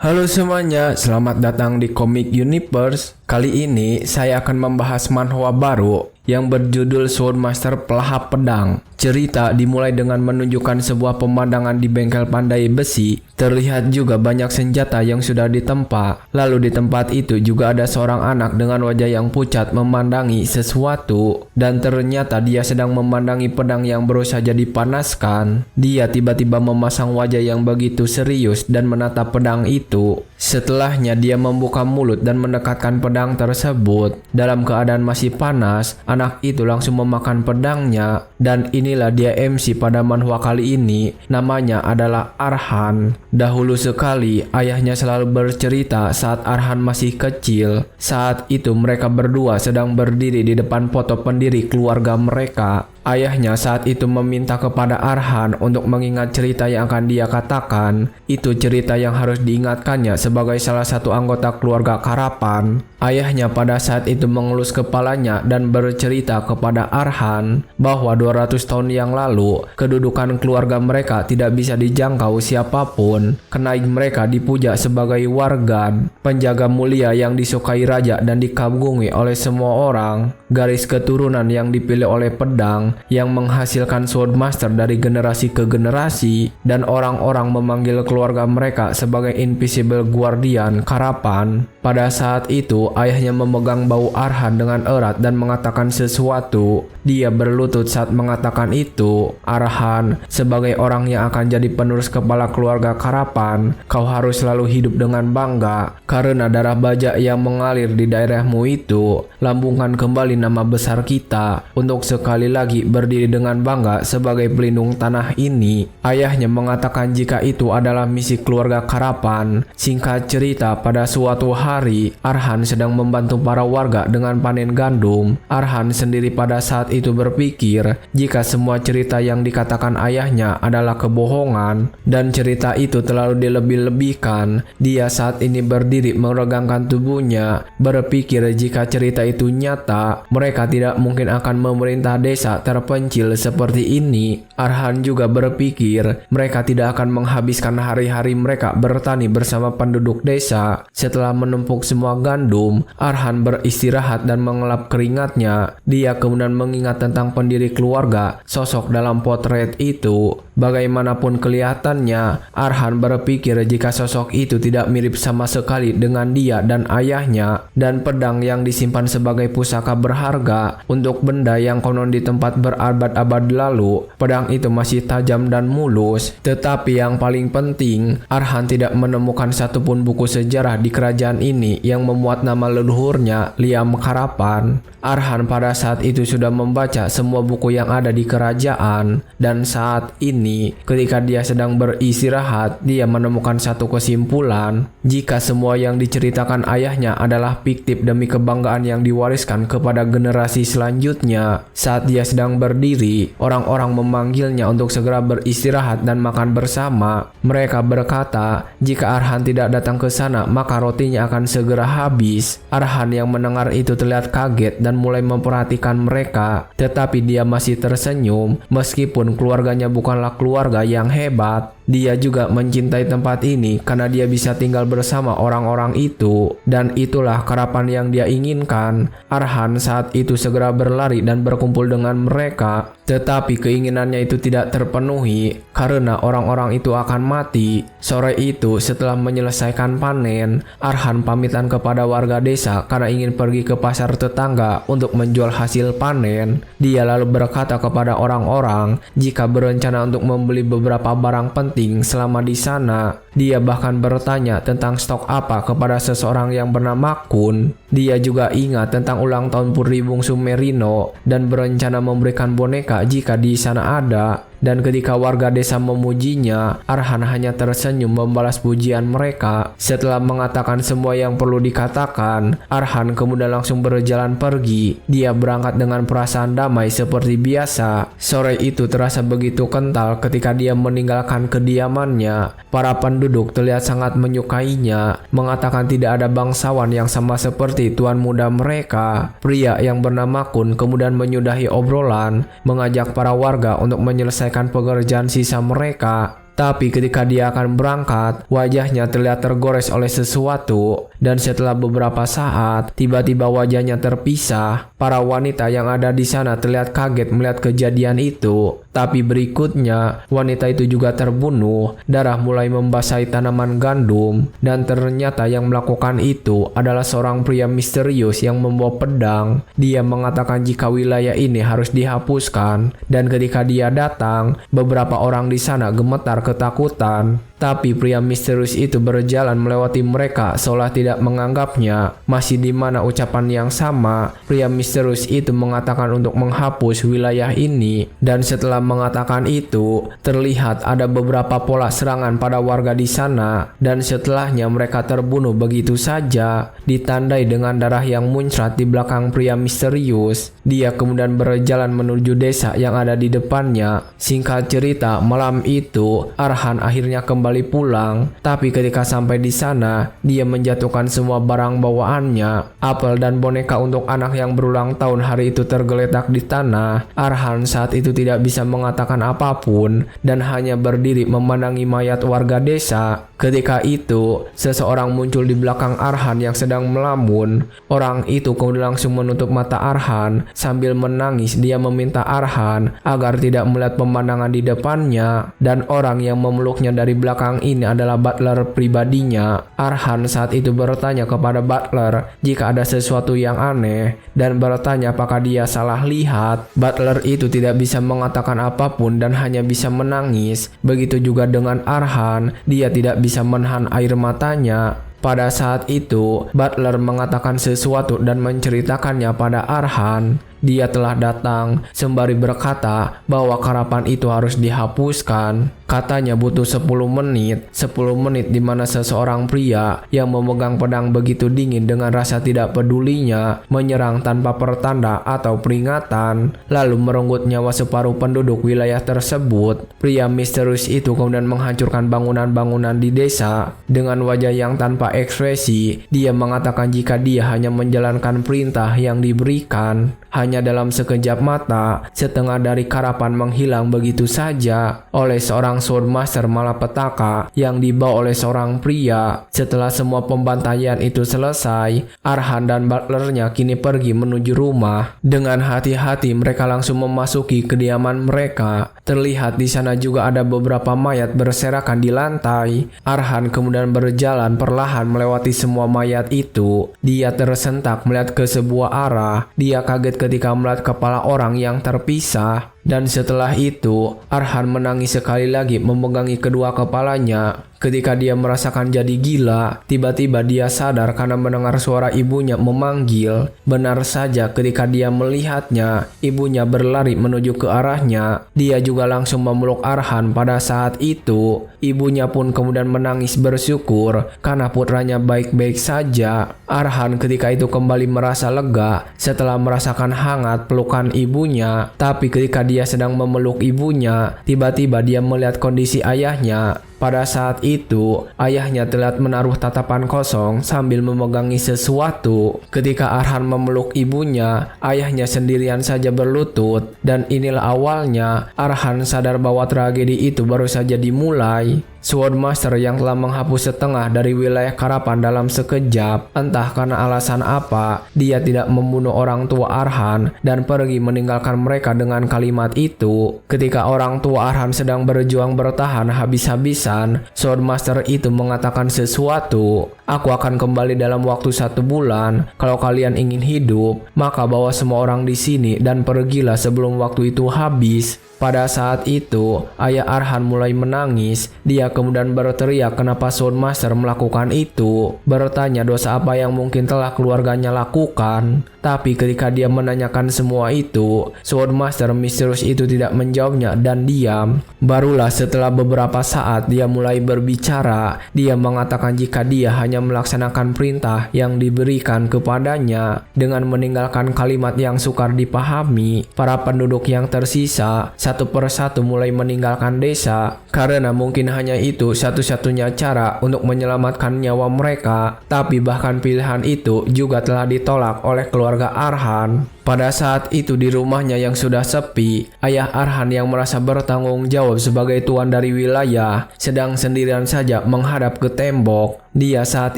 Halo semuanya, selamat datang di Comic Universe. Kali ini saya akan membahas manhwa baru yang berjudul Swordmaster Pelahap Pedang. Cerita dimulai dengan menunjukkan sebuah pemandangan di bengkel pandai besi. Terlihat juga banyak senjata yang sudah ditempa. Lalu di tempat itu juga ada seorang anak dengan wajah yang pucat memandangi sesuatu. Dan ternyata dia sedang memandangi pedang yang baru saja dipanaskan. Dia tiba-tiba memasang wajah yang begitu serius dan menatap pedang itu. Setelahnya dia membuka mulut dan mendekatkan pedang tersebut. Dalam keadaan masih panas, anak itu langsung memakan pedangnya. Dan inilah dia MC pada manhwa kali ini. Namanya adalah Arhan. Dahulu sekali, ayahnya selalu bercerita saat Arhan masih kecil. Saat itu mereka berdua sedang berdiri di depan foto pendiri keluarga mereka. Ayahnya saat itu meminta kepada Arhan untuk mengingat cerita yang akan dia katakan. Itu cerita yang harus diingatkannya sebagai salah satu anggota keluarga Karapan. Ayahnya pada saat itu mengelus kepalanya dan bercerita kepada Arhan bahwa 200 tahun yang lalu, kedudukan keluarga mereka tidak bisa dijangkau siapapun. Karena mereka dipuja sebagai wargan, penjaga mulia yang disukai raja dan dikagumi oleh semua orang. Garis keturunan yang dipilih oleh pedang yang menghasilkan Swordmaster dari generasi ke generasi, dan orang-orang memanggil keluarga mereka sebagai Invisible Guardian Karapan. Pada saat itu, ayahnya memegang bau Arhan dengan erat dan mengatakan sesuatu. Dia berlutut saat mengatakan itu. Arhan, sebagai orang yang akan jadi penerus kepala keluarga Karapan, kau harus selalu hidup dengan bangga karena darah bajak yang mengalir di daerahmu itu. Lambungkan kembali nama besar kita untuk sekali lagi berdiri dengan bangga sebagai pelindung tanah ini. Ayahnya mengatakan jika itu adalah misi keluarga Karapan. Singkat cerita, pada suatu hari, Arhan sedang membantu para warga dengan panen gandum. Arhan sendiri pada saat itu berpikir jika semua cerita yang dikatakan ayahnya adalah kebohongan dan cerita itu terlalu dilebih-lebihkan. Dia saat ini berdiri meregangkan tubuhnya, berpikir jika cerita itu nyata, mereka tidak mungkin akan memerintah desa terpencil seperti ini. Arhan juga berpikir mereka tidak akan menghabiskan hari-hari mereka bertani bersama penduduk desa. Setelah menumpuk semua gandum, Arhan beristirahat dan mengelap keringatnya. Dia kemudian mengingat tentang pendiri keluarga, sosok dalam potret itu. Bagaimanapun kelihatannya, Arhan berpikir jika sosok itu tidak mirip sama sekali dengan dia dan ayahnya, dan pedang yang disimpan sebagai pusaka berharga untuk benda yang konon di tempat berabad-abad lalu, pedang itu masih tajam dan mulus. Tetapi yang paling penting, Arhan tidak menemukan satupun buku sejarah di kerajaan ini yang memuat nama leluhurnya, Liam Karapan. Arhan pada saat itu sudah membaca semua buku yang ada di kerajaan, dan saat ini ketika dia sedang beristirahat, dia menemukan satu kesimpulan. Jika semua yang diceritakan ayahnya adalah fiktif demi kebanggaan yang diwariskan kepada generasi selanjutnya. Saat dia sedang berdiri, orang-orang memanggilnya untuk segera beristirahat dan makan bersama. Mereka berkata, jika Arhan tidak datang ke sana, maka rotinya akan segera habis. Arhan yang mendengar itu terlihat kaget dan mulai memperhatikan mereka. Tetapi dia masih tersenyum, meskipun keluarganya bukanlah keluarga yang hebat. Dia juga mencintai tempat ini karena dia bisa tinggal bersama orang-orang itu, dan itulah Karapan yang dia inginkan. Arhan saat itu segera berlari dan berkumpul dengan mereka, tetapi keinginannya itu tidak terpenuhi karena orang-orang itu akan mati. Sore itu, setelah menyelesaikan panen, Arhan pamitan kepada warga desa karena ingin pergi ke pasar tetangga untuk menjual hasil panen. Dia lalu berkata kepada orang-orang jika berencana untuk membeli beberapa barang penting selama di sana. Dia bahkan bertanya tentang stok apa kepada seseorang yang bernama Kun. Dia juga ingat tentang ulang tahun Putri Bungsu Merino dan berencana memberikan boneka jika di sana ada. Dan ketika warga desa memujinya, Arhan hanya tersenyum membalas pujian mereka. Setelah mengatakan semua yang perlu dikatakan, Arhan kemudian langsung berjalan pergi. Dia berangkat dengan perasaan damai seperti biasa. Sore itu terasa begitu kental ketika dia meninggalkan kediamannya. Para penduduk terlihat sangat menyukainya, mengatakan tidak ada bangsawan yang sama seperti tuan muda mereka. Pria yang bernama Kun kemudian menyudahi obrolan, mengajak para warga untuk menyelesaikan pekerjaan sisa mereka. Tapi ketika dia akan berangkat, wajahnya terlihat tergores oleh sesuatu. Dan setelah beberapa saat, tiba-tiba wajahnya terpisah. Para wanita yang ada di sana terlihat kaget melihat kejadian itu. Tapi berikutnya, wanita itu juga terbunuh. Darah mulai membasahi tanaman gandum. Dan ternyata yang melakukan itu adalah seorang pria misterius yang membawa pedang. Dia mengatakan jika wilayah ini harus dihapuskan. Dan ketika dia datang, beberapa orang di sana gemetar ketakutan. Tapi pria misterius itu berjalan melewati mereka seolah tidak menganggapnya. Masih di mana ucapan yang sama, pria misterius itu mengatakan untuk menghapus wilayah ini. Dan setelah mengatakan itu, terlihat ada beberapa pola serangan pada warga di sana. Dan setelahnya mereka terbunuh begitu saja, ditandai dengan darah yang muncrat di belakang pria misterius. Dia kemudian berjalan menuju desa yang ada di depannya. Singkat cerita, malam itu Arhan akhirnya kembali pulang, tapi ketika sampai di sana, dia menjatuhkan semua barang bawaannya. Apel dan boneka untuk anak yang berulang tahun hari itu tergeletak di tanah. Arhan saat itu tidak bisa mengatakan apapun dan hanya berdiri memandangi mayat warga desa. Ketika itu, seseorang muncul di belakang Arhan yang sedang melamun. Orang itu kemudian langsung menutup mata Arhan sambil menangis. Dia meminta Arhan agar tidak melihat pemandangan di depannya, dan orang yang memeluknya dari belakang ini adalah butler pribadinya. Arhan saat itu bertanya kepada butler jika ada sesuatu yang aneh dan bertanya apakah dia salah lihat. Butler itu tidak bisa mengatakan apapun dan hanya bisa menangis. Begitu juga dengan Arhan, dia tidak bisa menahan air matanya. Pada saat itu, butler mengatakan sesuatu dan menceritakannya pada Arhan. Dia telah datang sembari berkata bahwa karapan itu harus dihapuskan. Katanya butuh 10 menit di mana seseorang pria yang memegang pedang begitu dingin dengan rasa tidak pedulinya menyerang tanpa pertanda atau peringatan, lalu merenggut nyawa separuh penduduk wilayah tersebut. Pria misterius itu kemudian menghancurkan bangunan-bangunan di desa. Dengan wajah yang tanpa ekspresi, dia mengatakan jika dia hanya menjalankan perintah yang diberikan. Hanya dalam sekejap mata, setengah dari karapan menghilang begitu saja oleh seorang swordmaster malapetaka yang dibawa oleh seorang pria. Setelah semua pembantaian itu selesai, Arhan dan butlernya kini pergi menuju rumah. Dengan hati-hati mereka langsung memasuki kediaman mereka. Terlihat di sana juga ada beberapa mayat berserakan di lantai. Arhan kemudian berjalan perlahan melewati semua mayat itu. Dia tersentak melihat ke sebuah arah. Dia kaget ketika melihat kepala orang yang terpisah. Dan setelah itu, Arhan menangis sekali lagi memegangi kedua kepalanya. Ketika dia merasakan jadi gila, tiba-tiba dia sadar karena mendengar suara ibunya memanggil. Benar saja ketika dia melihatnya, ibunya berlari menuju ke arahnya. Dia juga langsung memeluk Arhan pada saat itu. Ibunya pun kemudian menangis bersyukur karena putranya baik-baik saja. Arhan ketika itu kembali merasa lega setelah merasakan hangat pelukan ibunya. Tapi ketika dia sedang memeluk ibunya, tiba-tiba dia melihat kondisi ayahnya. Pada saat itu, ayahnya terlihat menaruh tatapan kosong sambil memegangi sesuatu. Ketika Arhan memeluk ibunya, ayahnya sendirian saja berlutut. Dan inilah awalnya Arhan sadar bahwa tragedi itu baru saja dimulai. Swordmaster yang telah menghapus setengah dari wilayah karapan dalam sekejap. Entah karena alasan apa, dia tidak membunuh orang tua Arhan dan pergi meninggalkan mereka dengan kalimat itu. Ketika orang tua Arhan sedang berjuang bertahan habis-habisan, Swordmaster itu mengatakan sesuatu. Aku akan kembali dalam waktu 1 bulan. Kalau kalian ingin hidup, maka bawa semua orang di sini dan pergilah sebelum waktu itu habis. Pada saat itu, ayah Arhan mulai menangis. Dia kemudian berteriak kenapa Swordmaster melakukan itu. Bertanya dosa apa yang mungkin telah keluarganya lakukan. Tapi ketika dia menanyakan semua itu, Swordmaster misterius itu tidak menjawabnya dan diam. Barulah setelah beberapa saat dia dia mulai berbicara, dia mengatakan jika dia hanya melaksanakan perintah yang diberikan kepadanya dengan meninggalkan kalimat yang sukar dipahami. Para penduduk yang tersisa satu persatu mulai meninggalkan desa karena mungkin hanya itu satu-satunya cara untuk menyelamatkan nyawa mereka. Tapi bahkan pilihan itu juga telah ditolak oleh keluarga Arhan. Pada saat itu di rumahnya yang sudah sepi, ayah Arhan yang merasa bertanggung jawab sebagai tuan dari wilayah sedang sendirian saja menghadap ke tembok. Dia saat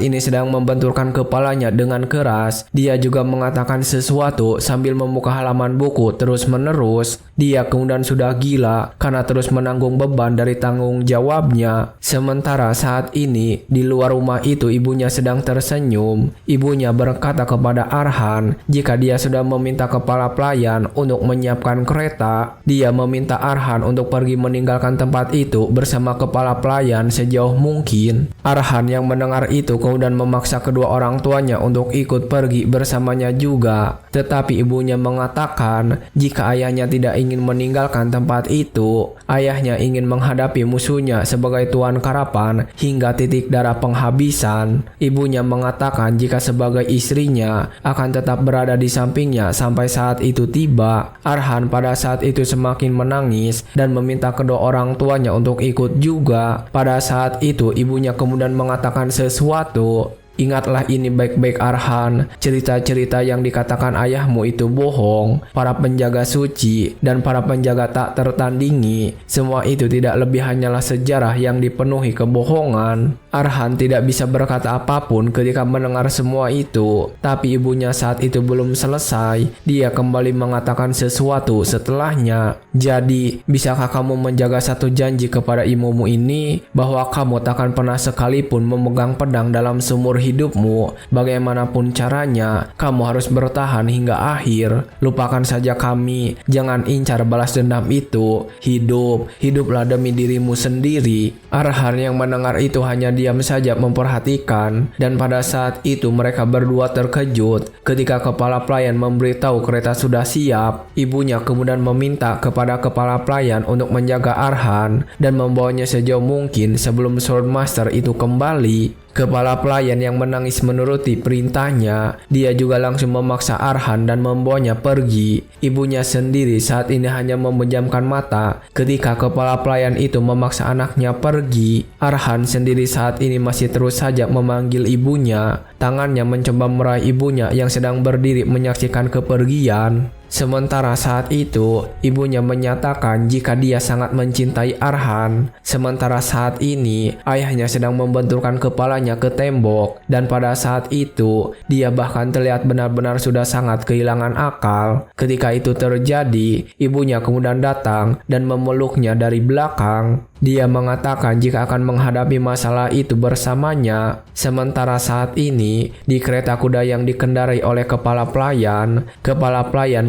ini sedang membenturkan kepalanya dengan keras. Dia juga mengatakan sesuatu sambil membuka halaman buku terus-menerus. Dia kemudian sudah gila karena terus menanggung beban dari tanggung jawabnya. Sementara saat ini di luar rumah itu ibunya sedang tersenyum. Ibunya berkata kepada Arhan jika dia sudah meminta kepala pelayan untuk menyiapkan kereta. Dia meminta Arhan untuk pergi meninggalkan tempat itu bersama kepala pelayan sejauh mungkin. Arhan yang mendengar itu kemudian memaksa kedua orang tuanya untuk ikut pergi bersamanya juga. Tetapi ibunya mengatakan jika ayahnya tidak ingin meninggalkan tempat itu, ayahnya ingin menghadapi musuhnya sebagai tuan karapan hingga titik darah penghabisan. Ibunya mengatakan jika sebagai istrinya akan tetap berada di sampingnya sampai saat itu tiba. Arhan pada saat itu semakin menangis dan meminta kedua orang tuanya untuk ikut juga. Pada saat itu ibunya kemudian mengatakan sesuatu. Ingatlah ini baik-baik Arhan, cerita-cerita yang dikatakan ayahmu itu bohong. Para penjaga suci dan para penjaga tak tertandingi, semua itu tidak lebih hanyalah sejarah yang dipenuhi kebohongan. Arhan tidak bisa berkata apapun ketika mendengar semua itu, tapi ibunya saat itu belum selesai. Dia kembali mengatakan sesuatu setelahnya. Jadi, bisakah kamu menjaga satu janji kepada ibumu ini bahwa kamu takkan pernah sekalipun memegang pedang dalam seumur hidupmu? Bagaimanapun caranya, kamu harus bertahan hingga akhir. Lupakan saja kami, jangan incar balas dendam itu. Hiduplah demi dirimu sendiri. Arhan yang mendengar itu hanya diam saja memperhatikan, dan pada saat itu mereka berdua terkejut ketika kepala pelayan memberitahu kereta sudah siap. Ibunya kemudian meminta kepada kepala pelayan untuk menjaga Arhan dan membawanya sejauh mungkin sebelum Swordmaster itu kembali. Kepala pelayan yang menangis menuruti perintahnya. Dia juga langsung memaksa Arhan dan membawanya pergi. Ibunya sendiri saat ini hanya memejamkan mata ketika kepala pelayan itu memaksa anaknya pergi. Arhan sendiri saat ini masih terus saja memanggil ibunya. Tangannya mencoba meraih ibunya yang sedang berdiri menyaksikan kepergian. Sementara saat itu, ibunya menyatakan jika dia sangat mencintai Arhan. Sementara saat ini, ayahnya sedang membenturkan kepalanya ke tembok. Dan pada saat itu, dia bahkan terlihat benar-benar sudah sangat kehilangan akal. Ketika itu terjadi, ibunya kemudian datang dan memeluknya dari belakang. Dia mengatakan jika akan menghadapi masalah itu bersamanya. Sementara saat ini, di kereta kuda yang dikendarai oleh kepala pelayan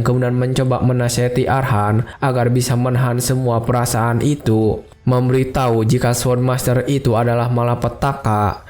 kemudian mencoba menasihati Arhan agar bisa menahan semua perasaan itu. Memberitahu jika Swordmaster itu adalah malapetaka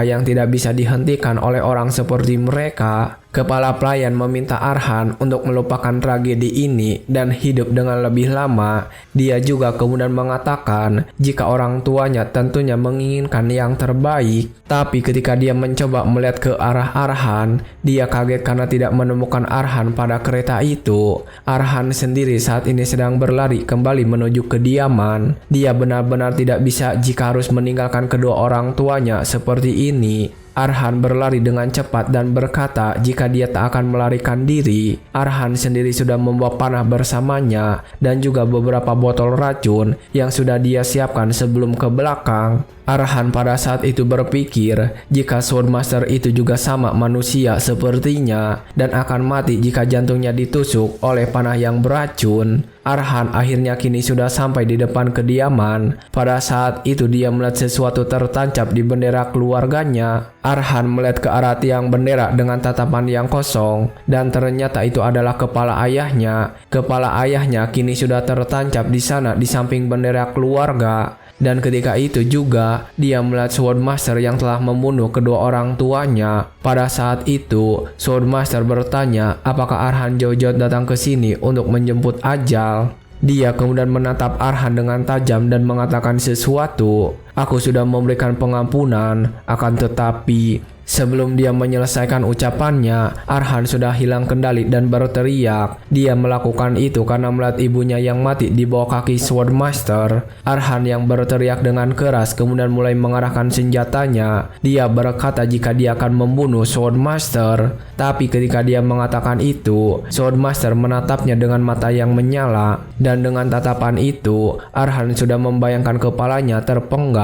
yang tidak bisa dihentikan oleh orang seperti mereka. Kepala pelayan meminta Arhan untuk melupakan tragedi ini dan hidup dengan lebih lama. Dia juga kemudian mengatakan jika orang tuanya tentunya menginginkan yang terbaik. Tapi ketika dia mencoba melihat ke arah Arhan, dia kaget karena tidak menemukan Arhan pada kereta itu. Arhan sendiri saat ini sedang berlari kembali menuju kediaman. Dia benar-benar tidak bisa jika harus meninggalkan kedua orang tuanya seperti ini. Arhan berlari dengan cepat dan berkata jika dia tak akan melarikan diri. Arhan sendiri sudah membawa panah bersamanya dan juga beberapa botol racun yang sudah dia siapkan sebelum ke belakang. Arhan pada saat itu berpikir jika Swordmaster itu juga sama manusia sepertinya dan akan mati jika jantungnya ditusuk oleh panah yang beracun. Arhan akhirnya kini sudah sampai di depan kediaman. Pada saat itu dia melihat sesuatu tertancap di bendera keluarganya. Arhan melihat ke arah tiang bendera dengan tatapan yang kosong dan ternyata itu adalah kepala ayahnya. Kepala ayahnya kini sudah tertancap di sana di samping bendera keluarga. Dan ketika itu juga dia melihat Swordmaster yang telah membunuh kedua orang tuanya. Pada saat itu Swordmaster bertanya apakah Arhan jauh-jauh datang ke sini untuk menjemput ajal. Dia kemudian menatap Arhan dengan tajam dan mengatakan sesuatu. Aku sudah memberikan pengampunan, akan tetapi sebelum dia menyelesaikan ucapannya, Arhan sudah hilang kendali dan berteriak. Dia melakukan itu karena melihat ibunya yang mati di bawah kaki Swordmaster. Arhan yang berteriak dengan keras kemudian mulai mengarahkan senjatanya. Dia berkata jika dia akan membunuh Swordmaster. Tapi ketika dia mengatakan itu, Swordmaster menatapnya dengan mata yang menyala. Dan dengan tatapan itu, Arhan sudah membayangkan kepalanya terpenggal.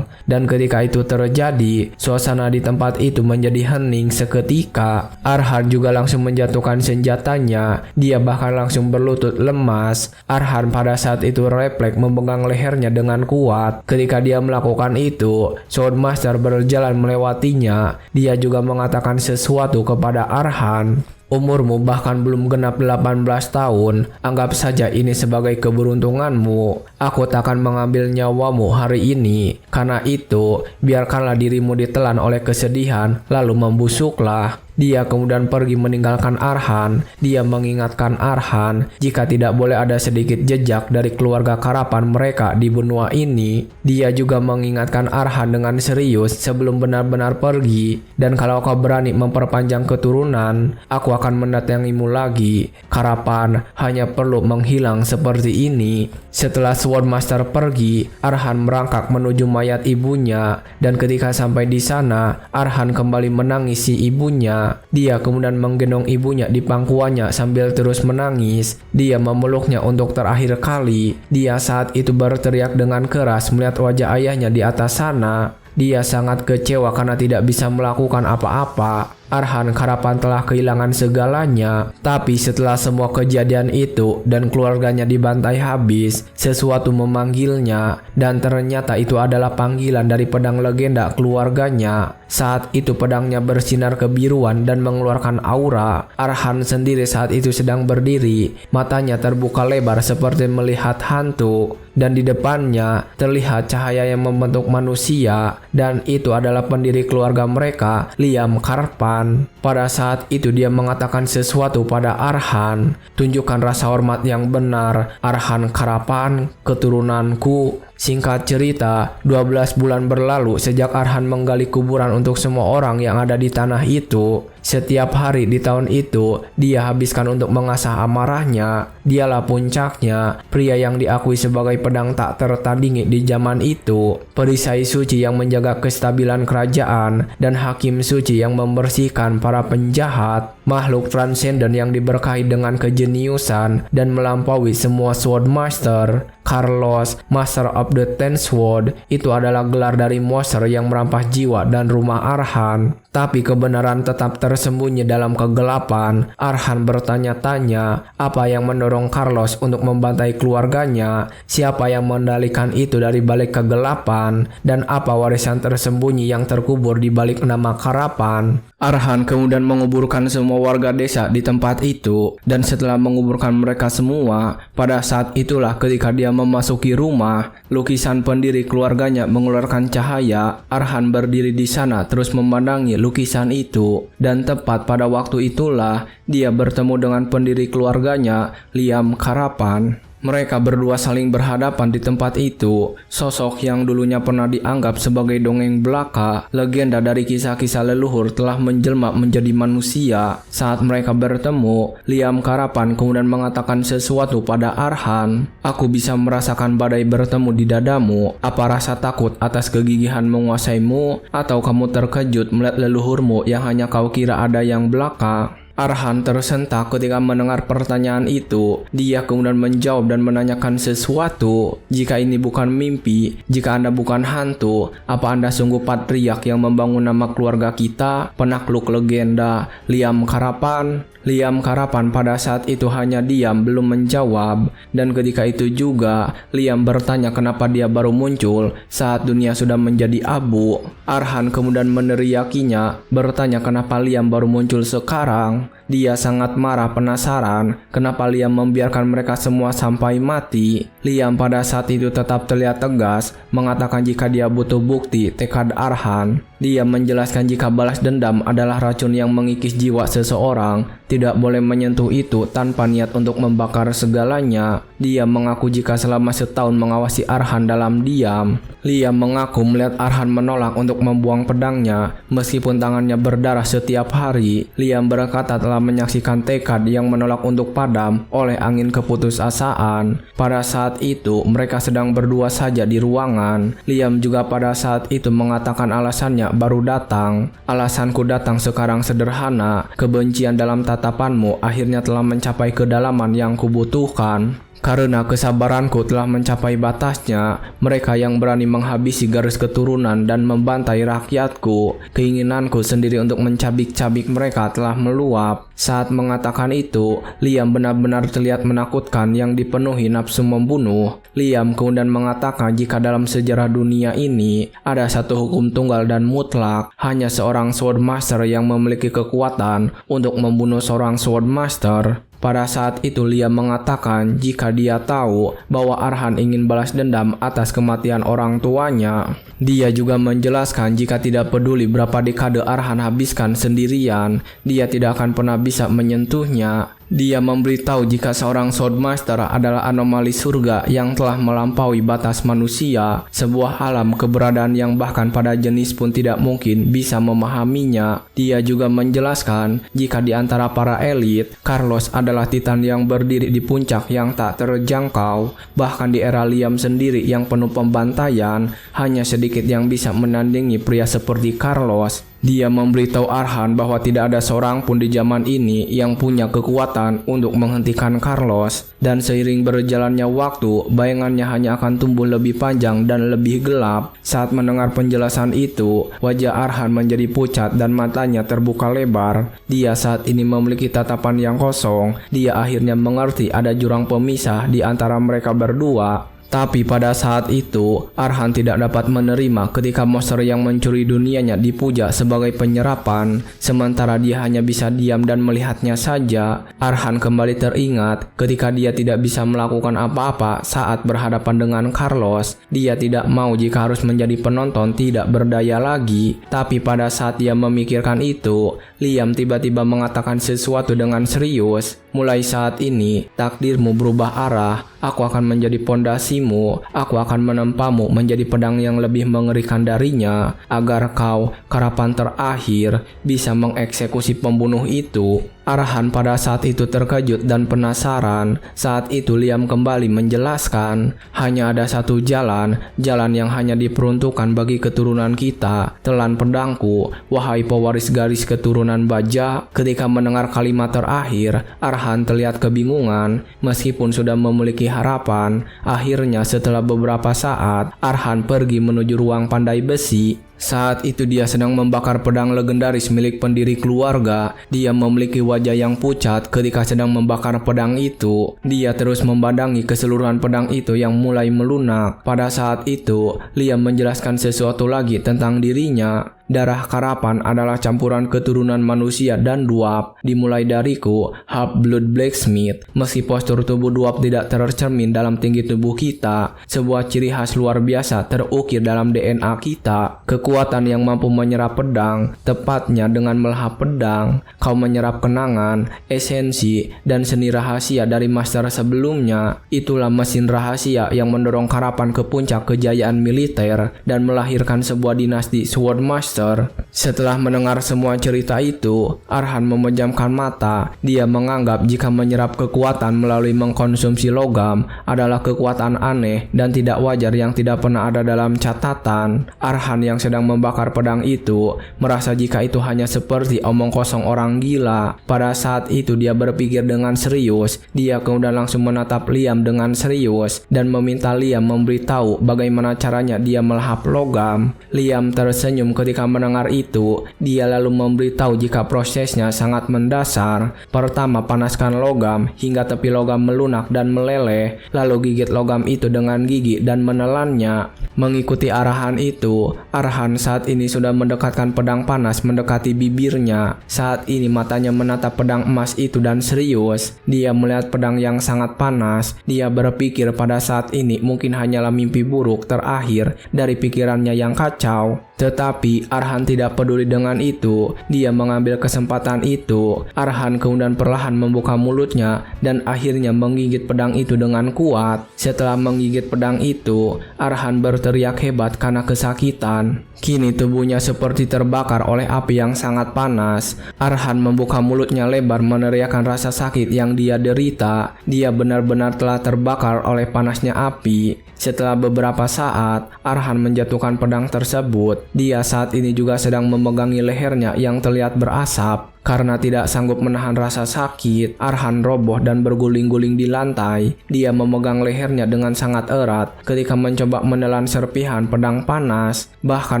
Dan ketika itu terjadi, suasana di tempat itu menjadi hening seketika. Arhan juga langsung menjatuhkan senjatanya. Dia bahkan langsung berlutut lemas. Arhan pada saat itu refleks memegang lehernya dengan kuat. Ketika dia melakukan itu, Swordmaster berjalan melewatinya. Dia juga mengatakan sesuatu kepada Arhan. Umurmu bahkan belum genap 18 tahun. Anggap saja ini sebagai keberuntunganmu. Aku takkan mengambil nyawamu hari ini. Karena itu, biarkanlah dirimu ditelan oleh kesedihan, lalu membusuklah. Dia kemudian pergi meninggalkan Arhan. Dia mengingatkan Arhan jika tidak boleh ada sedikit jejak dari keluarga Karapan mereka di benua ini. Dia juga mengingatkan Arhan dengan serius sebelum benar-benar pergi. Dan kalau kau berani memperpanjang keturunan, aku akan mendatangimu lagi. Karapan hanya perlu menghilang seperti ini. Setelah Swordmaster pergi, Arhan merangkak menuju mayat ibunya. Dan ketika sampai di sana, Arhan kembali menangis si ibunya. Dia kemudian menggendong ibunya di pangkuannya sambil terus menangis. Dia memeluknya untuk terakhir kali. Dia saat itu berteriak dengan keras melihat wajah ayahnya di atas sana. Dia sangat kecewa karena tidak bisa melakukan apa-apa. Arhan Karapan telah kehilangan segalanya. Tapi setelah semua kejadian itu dan keluarganya dibantai habis, sesuatu memanggilnya. Dan ternyata itu adalah panggilan dari pedang legenda keluarganya. Saat itu pedangnya bersinar kebiruan dan mengeluarkan aura. Arhan sendiri saat itu sedang berdiri. Matanya terbuka lebar seperti melihat hantu. Dan di depannya terlihat cahaya yang membentuk manusia. Dan itu adalah pendiri keluarga mereka, Liam Karapan. Pada saat itu dia mengatakan sesuatu pada Arhan. Tunjukkan rasa hormat yang benar, Arhan Karapan, keturunanku. Singkat cerita, 12 bulan berlalu sejak Arhan menggali kuburan untuk semua orang yang ada di tanah itu. Setiap hari di tahun itu, dia habiskan untuk mengasah amarahnya. Dialah puncaknya, pria yang diakui sebagai pedang tak tertandingi di zaman itu. Perisai suci yang menjaga kestabilan kerajaan, dan hakim suci yang membersihkan para penjahat. Makhluk transenden yang diberkahi dengan kejeniusan dan melampaui semua Swordmaster. Carlos, Master of the Ten Sword, itu adalah gelar dari monster yang merampas jiwa dan rumah Arhan. Tapi kebenaran tetap tersembunyi dalam kegelapan. Arhan bertanya-tanya, apa yang mendorong Carlos untuk membantai keluarganya? Siapa yang mengendalikan itu dari balik kegelapan? Dan apa warisan tersembunyi yang terkubur di balik nama Karapan? Arhan kemudian menguburkan semua warga desa di tempat itu. Dan setelah menguburkan mereka semua, pada saat itulah ketika dia memasuki rumah, lukisan pendiri keluarganya mengeluarkan cahaya. Arhan berdiri di sana terus memandangi lukisan itu. Dan tepat pada waktu itulah dia bertemu dengan pendiri keluarganya, Liam Karapan. Mereka berdua saling berhadapan di tempat itu. Sosok yang dulunya pernah dianggap sebagai dongeng belaka, legenda dari kisah-kisah leluhur telah menjelma menjadi manusia. Saat mereka bertemu, Liam Karapan kemudian mengatakan sesuatu pada Arhan. Aku bisa merasakan badai bertemu di dadamu. Apa rasa takut atas kegigihan menguasaimu? Atau kamu terkejut melihat leluhurmu yang hanya kau kira ada yang belaka? Arhan tersentak ketika mendengar pertanyaan itu. Dia kemudian menjawab dan menanyakan sesuatu. Jika ini bukan mimpi, jika Anda bukan hantu, apa Anda sungguh patriark yang membangun nama keluarga kita, penakluk legenda Liam Karapan? Liam Karapan pada saat itu hanya diam, belum menjawab. Dan ketika itu juga, Liam bertanya kenapa dia baru muncul saat dunia sudah menjadi abu. Arhan kemudian meneriakinya, bertanya kenapa Liam baru muncul sekarang. Dia sangat marah, penasaran kenapa Liam membiarkan mereka semua sampai mati. Liam pada saat itu tetap terlihat tegas, mengatakan jika dia butuh bukti tekad Arhan. Dia menjelaskan jika balas dendam adalah racun yang mengikis jiwa seseorang, tidak boleh menyentuh itu tanpa niat untuk membakar segalanya. Dia mengaku jika selama setahun mengawasi Arhan dalam diam. Liam mengaku melihat Arhan menolak untuk membuang pedangnya meskipun tangannya berdarah setiap hari. Liam berkata telah menyaksikan tekad yang menolak untuk padam oleh angin keputusasaan. Pada saat itu mereka sedang berdua saja di ruangan. Liam juga pada saat itu mengatakan alasannya baru datang. Alasanku datang sekarang sederhana. Kebencian dalam tatapanmu akhirnya telah mencapai kedalaman yang kubutuhkan. Karena kesabaranku telah mencapai batasnya, mereka yang berani menghabisi garis keturunan dan membantai rakyatku, keinginanku sendiri untuk mencabik-cabik mereka telah meluap. Saat mengatakan itu, Liam benar-benar terlihat menakutkan yang dipenuhi nafsu membunuh. Liam kemudian mengatakan jika dalam sejarah dunia ini ada satu hukum tunggal dan mutlak, hanya seorang Swordmaster yang memiliki kekuatan untuk membunuh seorang Swordmaster. Pada saat itu Liam mengatakan jika dia tahu bahwa Arhan ingin balas dendam atas kematian orang tuanya. Dia juga menjelaskan jika tidak peduli berapa dekade Arhan habiskan sendirian, dia tidak akan pernah bisa menyentuhnya. Dia memberitahu jika seorang Swordmaster adalah anomali surga yang telah melampaui batas manusia, sebuah alam keberadaan yang bahkan pada jenis pun tidak mungkin bisa memahaminya. Dia juga menjelaskan jika di antara para elit, Carlos adalah titan yang berdiri di puncak yang tak terjangkau. Bahkan di era Liam sendiri yang penuh pembantaian, hanya sedikit yang bisa menandingi pria seperti Carlos. Dia memberitahu Arhan bahwa tidak ada seorang pun di zaman ini yang punya kekuatan untuk menghentikan Carlos. Dan seiring berjalannya waktu, bayangannya hanya akan tumbuh lebih panjang dan lebih gelap. Saat mendengar penjelasan itu, wajah Arhan menjadi pucat dan matanya terbuka lebar. Dia saat ini memiliki tatapan yang kosong. Dia akhirnya mengerti ada jurang pemisah di antara mereka berdua. Tapi pada saat itu, Arhan tidak dapat menerima ketika monster yang mencuri dunianya dipuja sebagai penyerapan, sementara dia hanya bisa diam dan melihatnya saja. Arhan kembali teringat ketika dia tidak bisa melakukan apa-apa saat berhadapan dengan Carlos. Dia tidak mau jika harus menjadi penonton tidak berdaya lagi. Tapi pada saat dia memikirkan itu, Liam tiba-tiba mengatakan sesuatu dengan serius. Mulai saat ini, takdirmu berubah arah. Aku akan menjadi pondasimu. Aku akan menempamu menjadi pedang yang lebih mengerikan darinya, agar kau, karapan terakhir, bisa mengeksekusi pembunuh itu. Arhan pada saat itu terkejut dan penasaran. Saat itu Liam kembali menjelaskan, hanya ada satu jalan yang hanya diperuntukkan bagi keturunan kita. Telan pedangku, wahai pewaris garis keturunan baja. Ketika mendengar kalimat terakhir, Arhan terlihat kebingungan. Meskipun sudah memiliki harapan, akhirnya setelah beberapa saat, Arhan pergi menuju ruang pandai besi. Saat itu dia sedang membakar pedang legendaris milik pendiri keluarga. Dia memiliki wajah yang pucat ketika sedang membakar pedang itu. Dia terus memandangi keseluruhan pedang itu yang mulai melunak. Pada saat itu, Liam menjelaskan sesuatu lagi tentang dirinya. Darah karapan adalah campuran keturunan manusia dan dwarf. Dimulai dariku, half-blood blacksmith. Meski postur tubuh dwarf tidak tercermin dalam tinggi tubuh kita, sebuah ciri khas luar biasa terukir dalam DNA kita. Kekuatan yang mampu menyerap pedang, tepatnya dengan melahap pedang. Kau menyerap kenangan, esensi, dan seni rahasia dari master sebelumnya. Itulah mesin rahasia yang mendorong karapan ke puncak kejayaan militer dan melahirkan sebuah dinasti Swordmaster. Setelah mendengar semua cerita itu, Arhan memejamkan mata. Dia menganggap jika menyerap kekuatan melalui mengkonsumsi logam adalah kekuatan aneh dan tidak wajar yang tidak pernah ada dalam catatan. Arhan yang sedang membakar pedang itu merasa jika itu hanya seperti omong kosong orang gila. Pada saat itu dia berpikir dengan serius. Dia kemudian langsung menatap Liam dengan serius dan meminta Liam memberitahu bagaimana caranya dia melahap logam. Liam tersenyum ketika mendengar itu. Dia lalu memberitahu jika prosesnya sangat mendasar. Pertama, panaskan logam hingga tepi logam melunak dan meleleh, lalu gigit logam itu dengan gigi dan menelannya. Mengikuti arahan itu, Arhan saat ini sudah mendekatkan pedang panas mendekati bibirnya. Saat ini matanya menatap pedang emas itu dan serius. Dia melihat pedang yang sangat panas. Dia berpikir pada saat ini mungkin hanyalah mimpi buruk terakhir dari pikirannya yang kacau. Tetapi Arhan tidak peduli dengan itu. Dia mengambil kesempatan itu. Arhan kemudian perlahan membuka mulutnya dan akhirnya menggigit pedang itu dengan kuat. Setelah menggigit pedang itu, Arhan berteriak hebat karena kesakitan. Kini tubuhnya seperti terbakar oleh api yang sangat panas. Arhan membuka mulutnya lebar meneriakkan rasa sakit yang dia derita. Dia benar-benar telah terbakar oleh panasnya api. Setelah beberapa saat, Arhan menjatuhkan pedang tersebut. Dia saat ini juga sedang memegangi lehernya yang terlihat berasap. Karena tidak sanggup menahan rasa sakit, Arhan roboh dan berguling-guling di lantai. Dia memegang lehernya dengan sangat erat ketika mencoba menelan serpihan pedang panas. Bahkan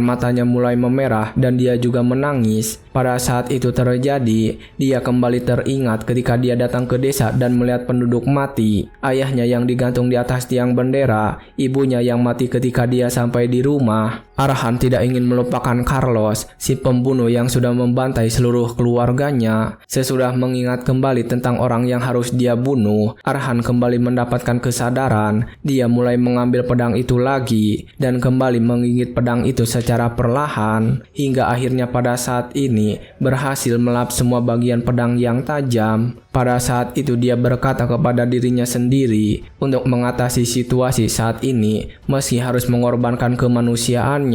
matanya mulai memerah dan dia juga menangis. Pada saat itu terjadi, dia kembali teringat ketika dia datang ke desa dan melihat penduduk mati. Ayahnya yang digantung di atas tiang bendera, ibunya yang mati ketika dia sampai di rumah. Arhan tidak ingin melupakan Carlos, si pembunuh yang sudah membantai seluruh keluarganya. Sesudah mengingat kembali tentang orang yang harus dia bunuh, Arhan kembali mendapatkan kesadaran. Dia mulai mengambil pedang itu lagi dan kembali menggigit pedang itu secara perlahan, hingga akhirnya pada saat ini berhasil melap semua bagian pedang yang tajam. Pada saat itu dia berkata kepada dirinya sendiri untuk mengatasi situasi saat ini meski harus mengorbankan kemanusiaannya.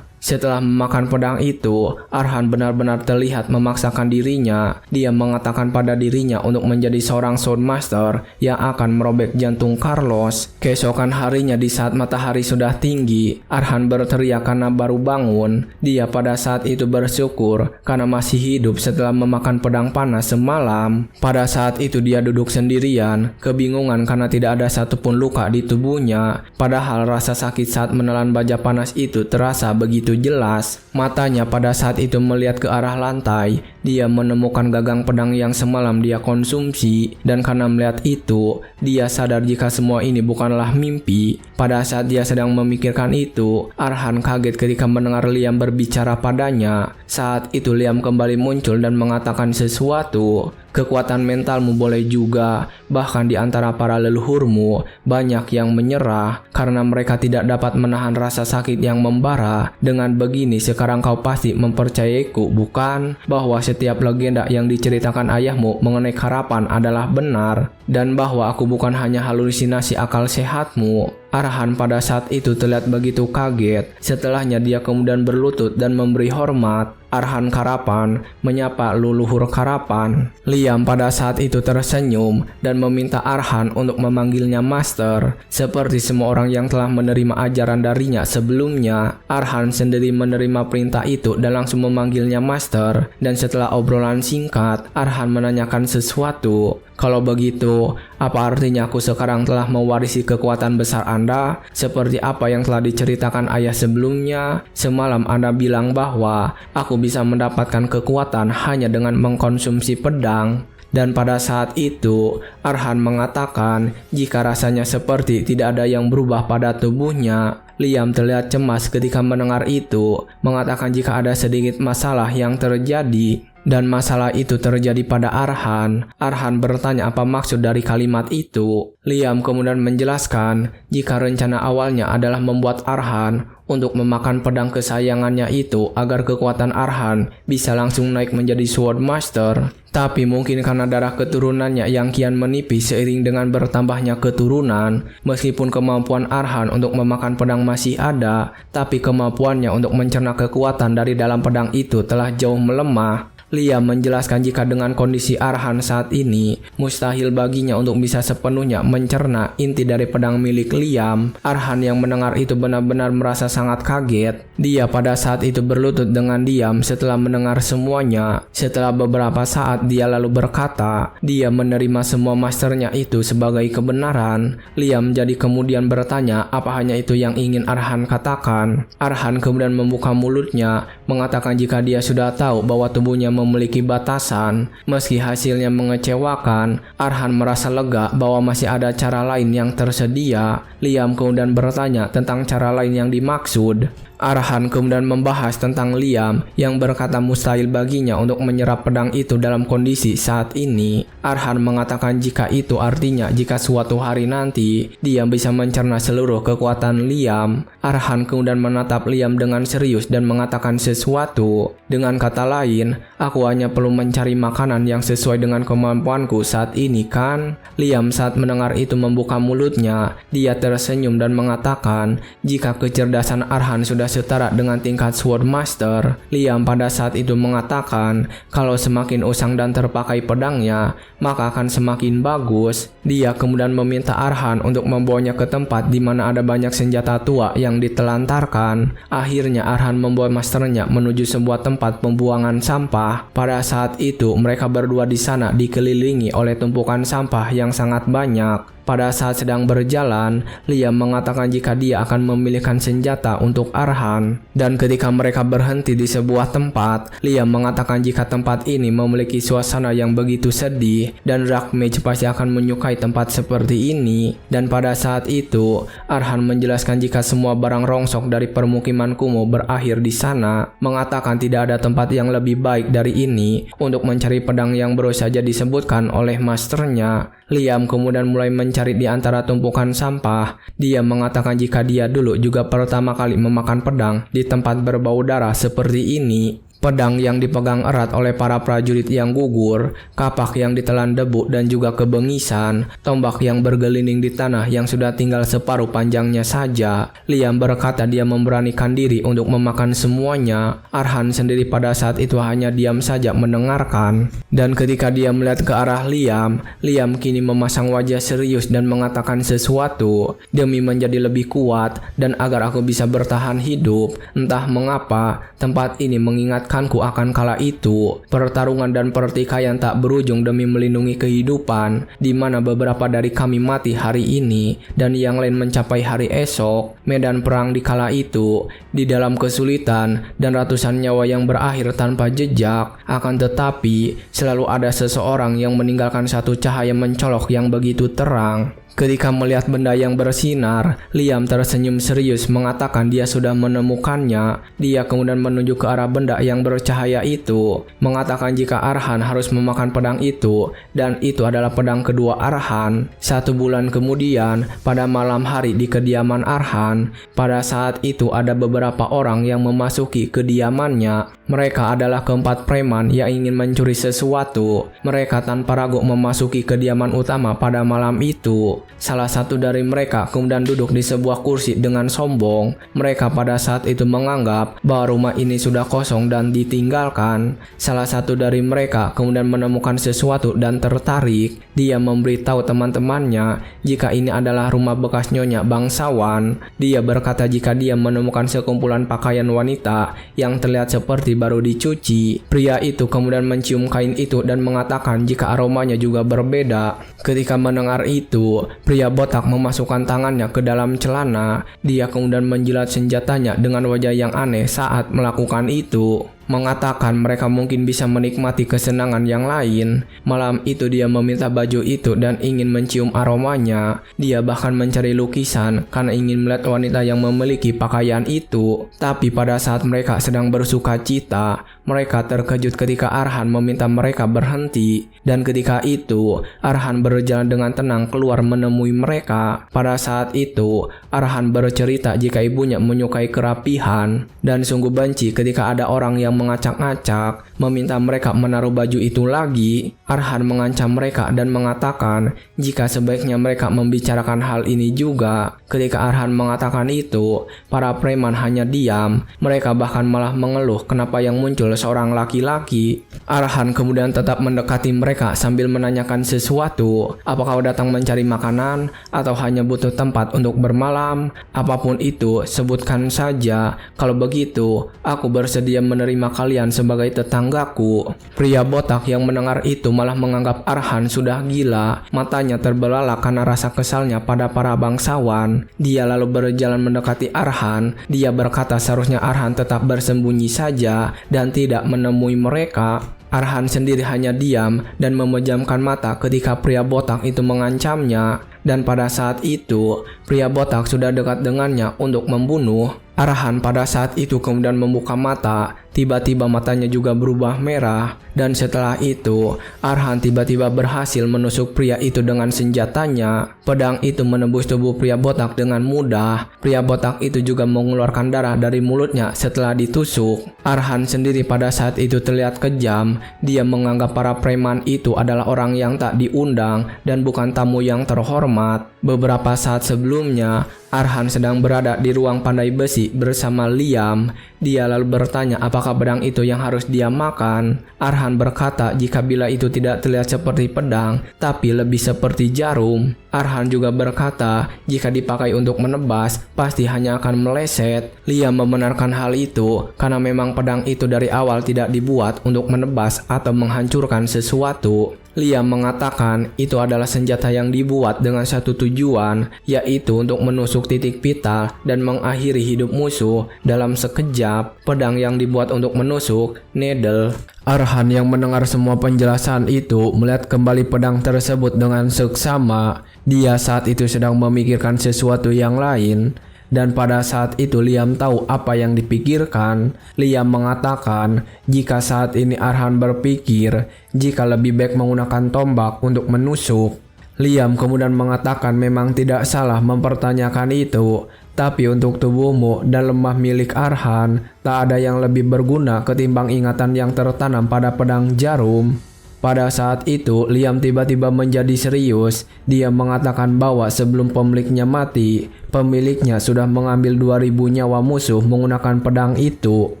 Setelah memakan pedang itu, Arhan benar-benar terlihat memaksakan dirinya. Dia mengatakan pada dirinya untuk menjadi seorang Swordmaster yang akan merobek jantung Carlos. Keesokan harinya di saat matahari sudah tinggi, Arhan berteriak karena baru bangun. Dia pada saat itu bersyukur karena masih hidup setelah memakan pedang panas semalam. Pada saat itu dia duduk sendirian, kebingungan karena tidak ada satupun luka di tubuhnya. Padahal rasa sakit saat menelan baja panas itu terasa begitu jelas. Matanya pada saat itu melihat ke arah lantai. Dia menemukan gagang pedang yang semalam dia konsumsi, dan karena melihat itu, dia sadar jika semua ini bukanlah mimpi. Pada saat dia sedang memikirkan itu, Arhan kaget ketika mendengar Liam berbicara padanya. Saat itu Liam kembali muncul dan mengatakan sesuatu. Kekuatan mentalmu boleh juga, bahkan di antara para leluhurmu, banyak yang menyerah karena mereka tidak dapat menahan rasa sakit yang membara. Dengan begini sekarang kau pasti mempercayaiku, bukan? Bahwa setiap legenda yang diceritakan ayahmu mengenai harapan adalah benar, dan bahwa aku bukan hanya halusinasi akal sehatmu. Arhan pada saat itu terlihat begitu kaget. Setelahnya dia kemudian berlutut dan memberi hormat. Arhan Karapan menyapa leluhur Karapan. Liam pada saat itu tersenyum dan meminta Arhan untuk memanggilnya Master. Seperti semua orang yang telah menerima ajaran darinya sebelumnya, Arhan sendiri menerima perintah itu dan langsung memanggilnya Master. Dan setelah obrolan singkat, Arhan menanyakan sesuatu. Kalau begitu, apa artinya aku sekarang telah mewarisi kekuatan besar Anda? Seperti apa yang telah diceritakan ayah sebelumnya? Semalam Anda bilang bahwa aku bisa mendapatkan kekuatan hanya dengan mengkonsumsi pedang. Dan pada saat itu, Arhan mengatakan jika rasanya seperti tidak ada yang berubah pada tubuhnya. Liam terlihat cemas ketika mendengar itu, mengatakan jika ada sedikit masalah yang terjadi. Dan masalah itu terjadi pada Arhan. Arhan bertanya apa maksud dari kalimat itu. Liam kemudian menjelaskan jika rencana awalnya adalah membuat Arhan untuk memakan pedang kesayangannya itu agar kekuatan Arhan bisa langsung naik menjadi Swordmaster. Tapi mungkin karena darah keturunannya yang kian menipis seiring dengan bertambahnya keturunan, meskipun kemampuan Arhan untuk memakan pedang masih ada, tapi kemampuannya untuk mencerna kekuatan dari dalam pedang itu telah jauh melemah. Liam menjelaskan jika dengan kondisi Arhan saat ini, mustahil baginya untuk bisa sepenuhnya mencerna inti dari pedang milik Liam. Arhan yang mendengar itu benar-benar merasa sangat kaget. Dia pada saat itu berlutut dengan diam setelah mendengar semuanya. Setelah beberapa saat dia lalu berkata, dia menerima semua masternya itu sebagai kebenaran. Liam jadi kemudian bertanya apa hanya itu yang ingin Arhan katakan. Arhan kemudian membuka mulutnya, mengatakan jika dia sudah tahu bahwa tubuhnya memiliki batasan. Meski hasilnya mengecewakan, Arhan merasa lega bahwa masih ada cara lain yang tersedia. Liam kemudian bertanya tentang cara lain yang dimaksud. Arhan kemudian membahas tentang Liam yang berkata mustahil baginya untuk menyerap pedang itu dalam kondisi saat ini. Arhan mengatakan jika itu artinya jika suatu hari nanti dia bisa mencerna seluruh kekuatan Liam. Arhan kemudian menatap Liam dengan serius dan mengatakan sesuatu. Dengan kata lain, aku hanya perlu mencari makanan yang sesuai dengan kemampuanku saat ini kan? Liam saat mendengar itu membuka mulutnya. Dia tersenyum dan mengatakan jika kecerdasan Arhan sudah setara dengan tingkat Swordmaster. Liam pada saat itu mengatakan kalau semakin usang dan terpakai pedangnya, maka akan semakin bagus. Dia kemudian meminta Arhan untuk membawanya ke tempat di mana ada banyak senjata tua yang ditelantarkan. Akhirnya Arhan membawa masternya menuju sebuah tempat pembuangan sampah. Pada saat itu mereka berdua di sana dikelilingi oleh tumpukan sampah yang sangat banyak. Pada saat sedang berjalan, Liam mengatakan jika dia akan memilihkan senjata untuk Arhan. Dan ketika mereka berhenti di sebuah tempat, Liam mengatakan jika tempat ini memiliki suasana yang begitu sedih dan Dark Mage pasti akan menyukai tempat seperti ini. Dan pada saat itu, Arhan menjelaskan jika semua barang rongsok dari permukiman kumuh berakhir di sana, mengatakan tidak ada tempat yang lebih baik dari ini untuk mencari pedang yang baru saja disebutkan oleh masternya. Liam kemudian mulai mencari di antara tumpukan sampah. Dia mengatakan jika dia dulu juga pertama kali memakan pedang di tempat berbau darah seperti ini. Pedang yang dipegang erat oleh para prajurit yang gugur, kapak yang ditelan debu dan juga kebengisan, tombak yang bergelinding di tanah yang sudah tinggal separuh panjangnya saja. Liam berkata dia memberanikan diri untuk memakan semuanya. Arhan sendiri pada saat itu hanya diam saja mendengarkan. Dan ketika dia melihat ke arah Liam, Liam kini memasang wajah serius dan mengatakan sesuatu. Demi menjadi lebih kuat dan agar aku bisa bertahan hidup, entah mengapa tempat ini mengingatkan akan kala itu, pertarungan dan pertikaian tak berujung demi melindungi kehidupan, di mana beberapa dari kami mati hari ini dan yang lain mencapai hari esok. Medan perang di kala itu, di dalam kesulitan dan ratusan nyawa yang berakhir tanpa jejak. Akan tetapi, selalu ada seseorang yang meninggalkan satu cahaya mencolok yang begitu terang. Ketika melihat benda yang bersinar, Liam tersenyum serius mengatakan dia sudah menemukannya. Dia kemudian menuju ke arah benda yang bercahaya itu, mengatakan jika Arhan harus memakan pedang itu, dan itu adalah pedang kedua Arhan. 1 bulan kemudian, pada malam hari di kediaman Arhan, pada saat itu ada beberapa orang yang memasuki kediamannya. Mereka adalah keempat preman yang ingin mencuri sesuatu. Mereka tanpa ragu memasuki kediaman utama pada malam itu. Salah satu dari mereka kemudian duduk di sebuah kursi dengan sombong. Mereka pada saat itu menganggap bahwa rumah ini sudah kosong dan ditinggalkan. Salah satu dari mereka kemudian menemukan sesuatu dan tertarik. Dia memberitahu teman-temannya jika ini adalah rumah bekas nyonya bangsawan. Dia berkata jika dia menemukan sekumpulan pakaian wanita yang terlihat seperti baru dicuci. Pria itu kemudian mencium kain itu dan mengatakan jika aromanya juga berbeda. Ketika mendengar itu, pria botak memasukkan tangannya ke dalam celana. Dia kemudian menjilat senjatanya dengan wajah yang aneh saat melakukan itu, mengatakan mereka mungkin bisa menikmati kesenangan yang lain. Malam itu dia meminta baju itu dan ingin mencium aromanya. Dia bahkan mencari lukisan karena ingin melihat wanita yang memiliki pakaian itu. Tapi pada saat mereka sedang bersuka cita, mereka terkejut ketika Arhan meminta mereka berhenti. Dan ketika itu, Arhan berjalan dengan tenang keluar menemui mereka. Pada saat itu, Arhan bercerita jika ibunya menyukai kerapihan dan sungguh benci ketika ada orang yang mengacak-acak, meminta mereka menaruh baju itu lagi. Arhan mengancam mereka dan mengatakan jika sebaiknya mereka membicarakan hal ini juga. Ketika Arhan mengatakan itu, para preman hanya diam. Mereka bahkan malah mengeluh kenapa yang muncul seorang laki-laki. Arhan kemudian tetap mendekati mereka sambil menanyakan sesuatu. Apakah kau datang mencari makanan atau hanya butuh tempat untuk bermalam? Apapun itu, sebutkan saja. Kalau begitu, aku bersedia menerima kalian sebagai tetanggaku. Pria botak yang mendengar itu malah menganggap Arhan sudah gila. Matanya terbelalak karena rasa kesalnya pada para bangsawan. Dia lalu berjalan mendekati Arhan. Dia berkata seharusnya Arhan tetap bersembunyi saja dan tidak menemui mereka. Arhan sendiri hanya diam dan memejamkan mata ketika pria botak itu mengancamnya. Dan pada saat itu, pria botak sudah dekat dengannya untuk membunuh. Arhan pada saat itu kemudian membuka mata. Tiba-tiba matanya juga berubah merah. Dan setelah itu, Arhan tiba-tiba berhasil menusuk pria itu dengan senjatanya. Pedang itu menembus tubuh pria botak dengan mudah. Pria botak itu juga mengeluarkan darah dari mulutnya setelah ditusuk. Arhan sendiri pada saat itu terlihat kejam. Dia menganggap para preman itu adalah orang yang tak diundang dan bukan tamu yang terhormat. Beberapa saat sebelumnya, Arhan sedang berada di ruang pandai besi bersama Liam. Dia lalu bertanya apakah pedang itu yang harus dia makan. Arhan berkata jika bila itu tidak terlihat seperti pedang, tapi lebih seperti jarum. Arhan juga berkata jika dipakai untuk menebas, pasti hanya akan meleset. Liam membenarkan hal itu karena memang pedang itu dari awal tidak dibuat untuk menebas atau menghancurkan sesuatu. Liam mengatakan itu adalah senjata yang dibuat dengan satu tujuan, yaitu untuk menusuk titik vital dan mengakhiri hidup musuh dalam sekejap. Pedang yang dibuat untuk menusuk, needle. Arhan yang mendengar semua penjelasan itu melihat kembali pedang tersebut dengan seksama. Dia saat itu sedang memikirkan sesuatu yang lain. Dan pada saat itu Liam tahu apa yang dipikirkan. Liam mengatakan jika saat ini Arhan berpikir jika lebih baik menggunakan tombak untuk menusuk. Liam kemudian mengatakan memang tidak salah mempertanyakan itu. Tapi untuk tubuhmu dan lemah milik Arhan, tak ada yang lebih berguna ketimbang ingatan yang tertanam pada pedang jarum. Pada saat itu, Liam tiba-tiba menjadi serius. Dia mengatakan bahwa sebelum pemiliknya mati, pemiliknya sudah mengambil 2000 nyawa musuh menggunakan pedang itu.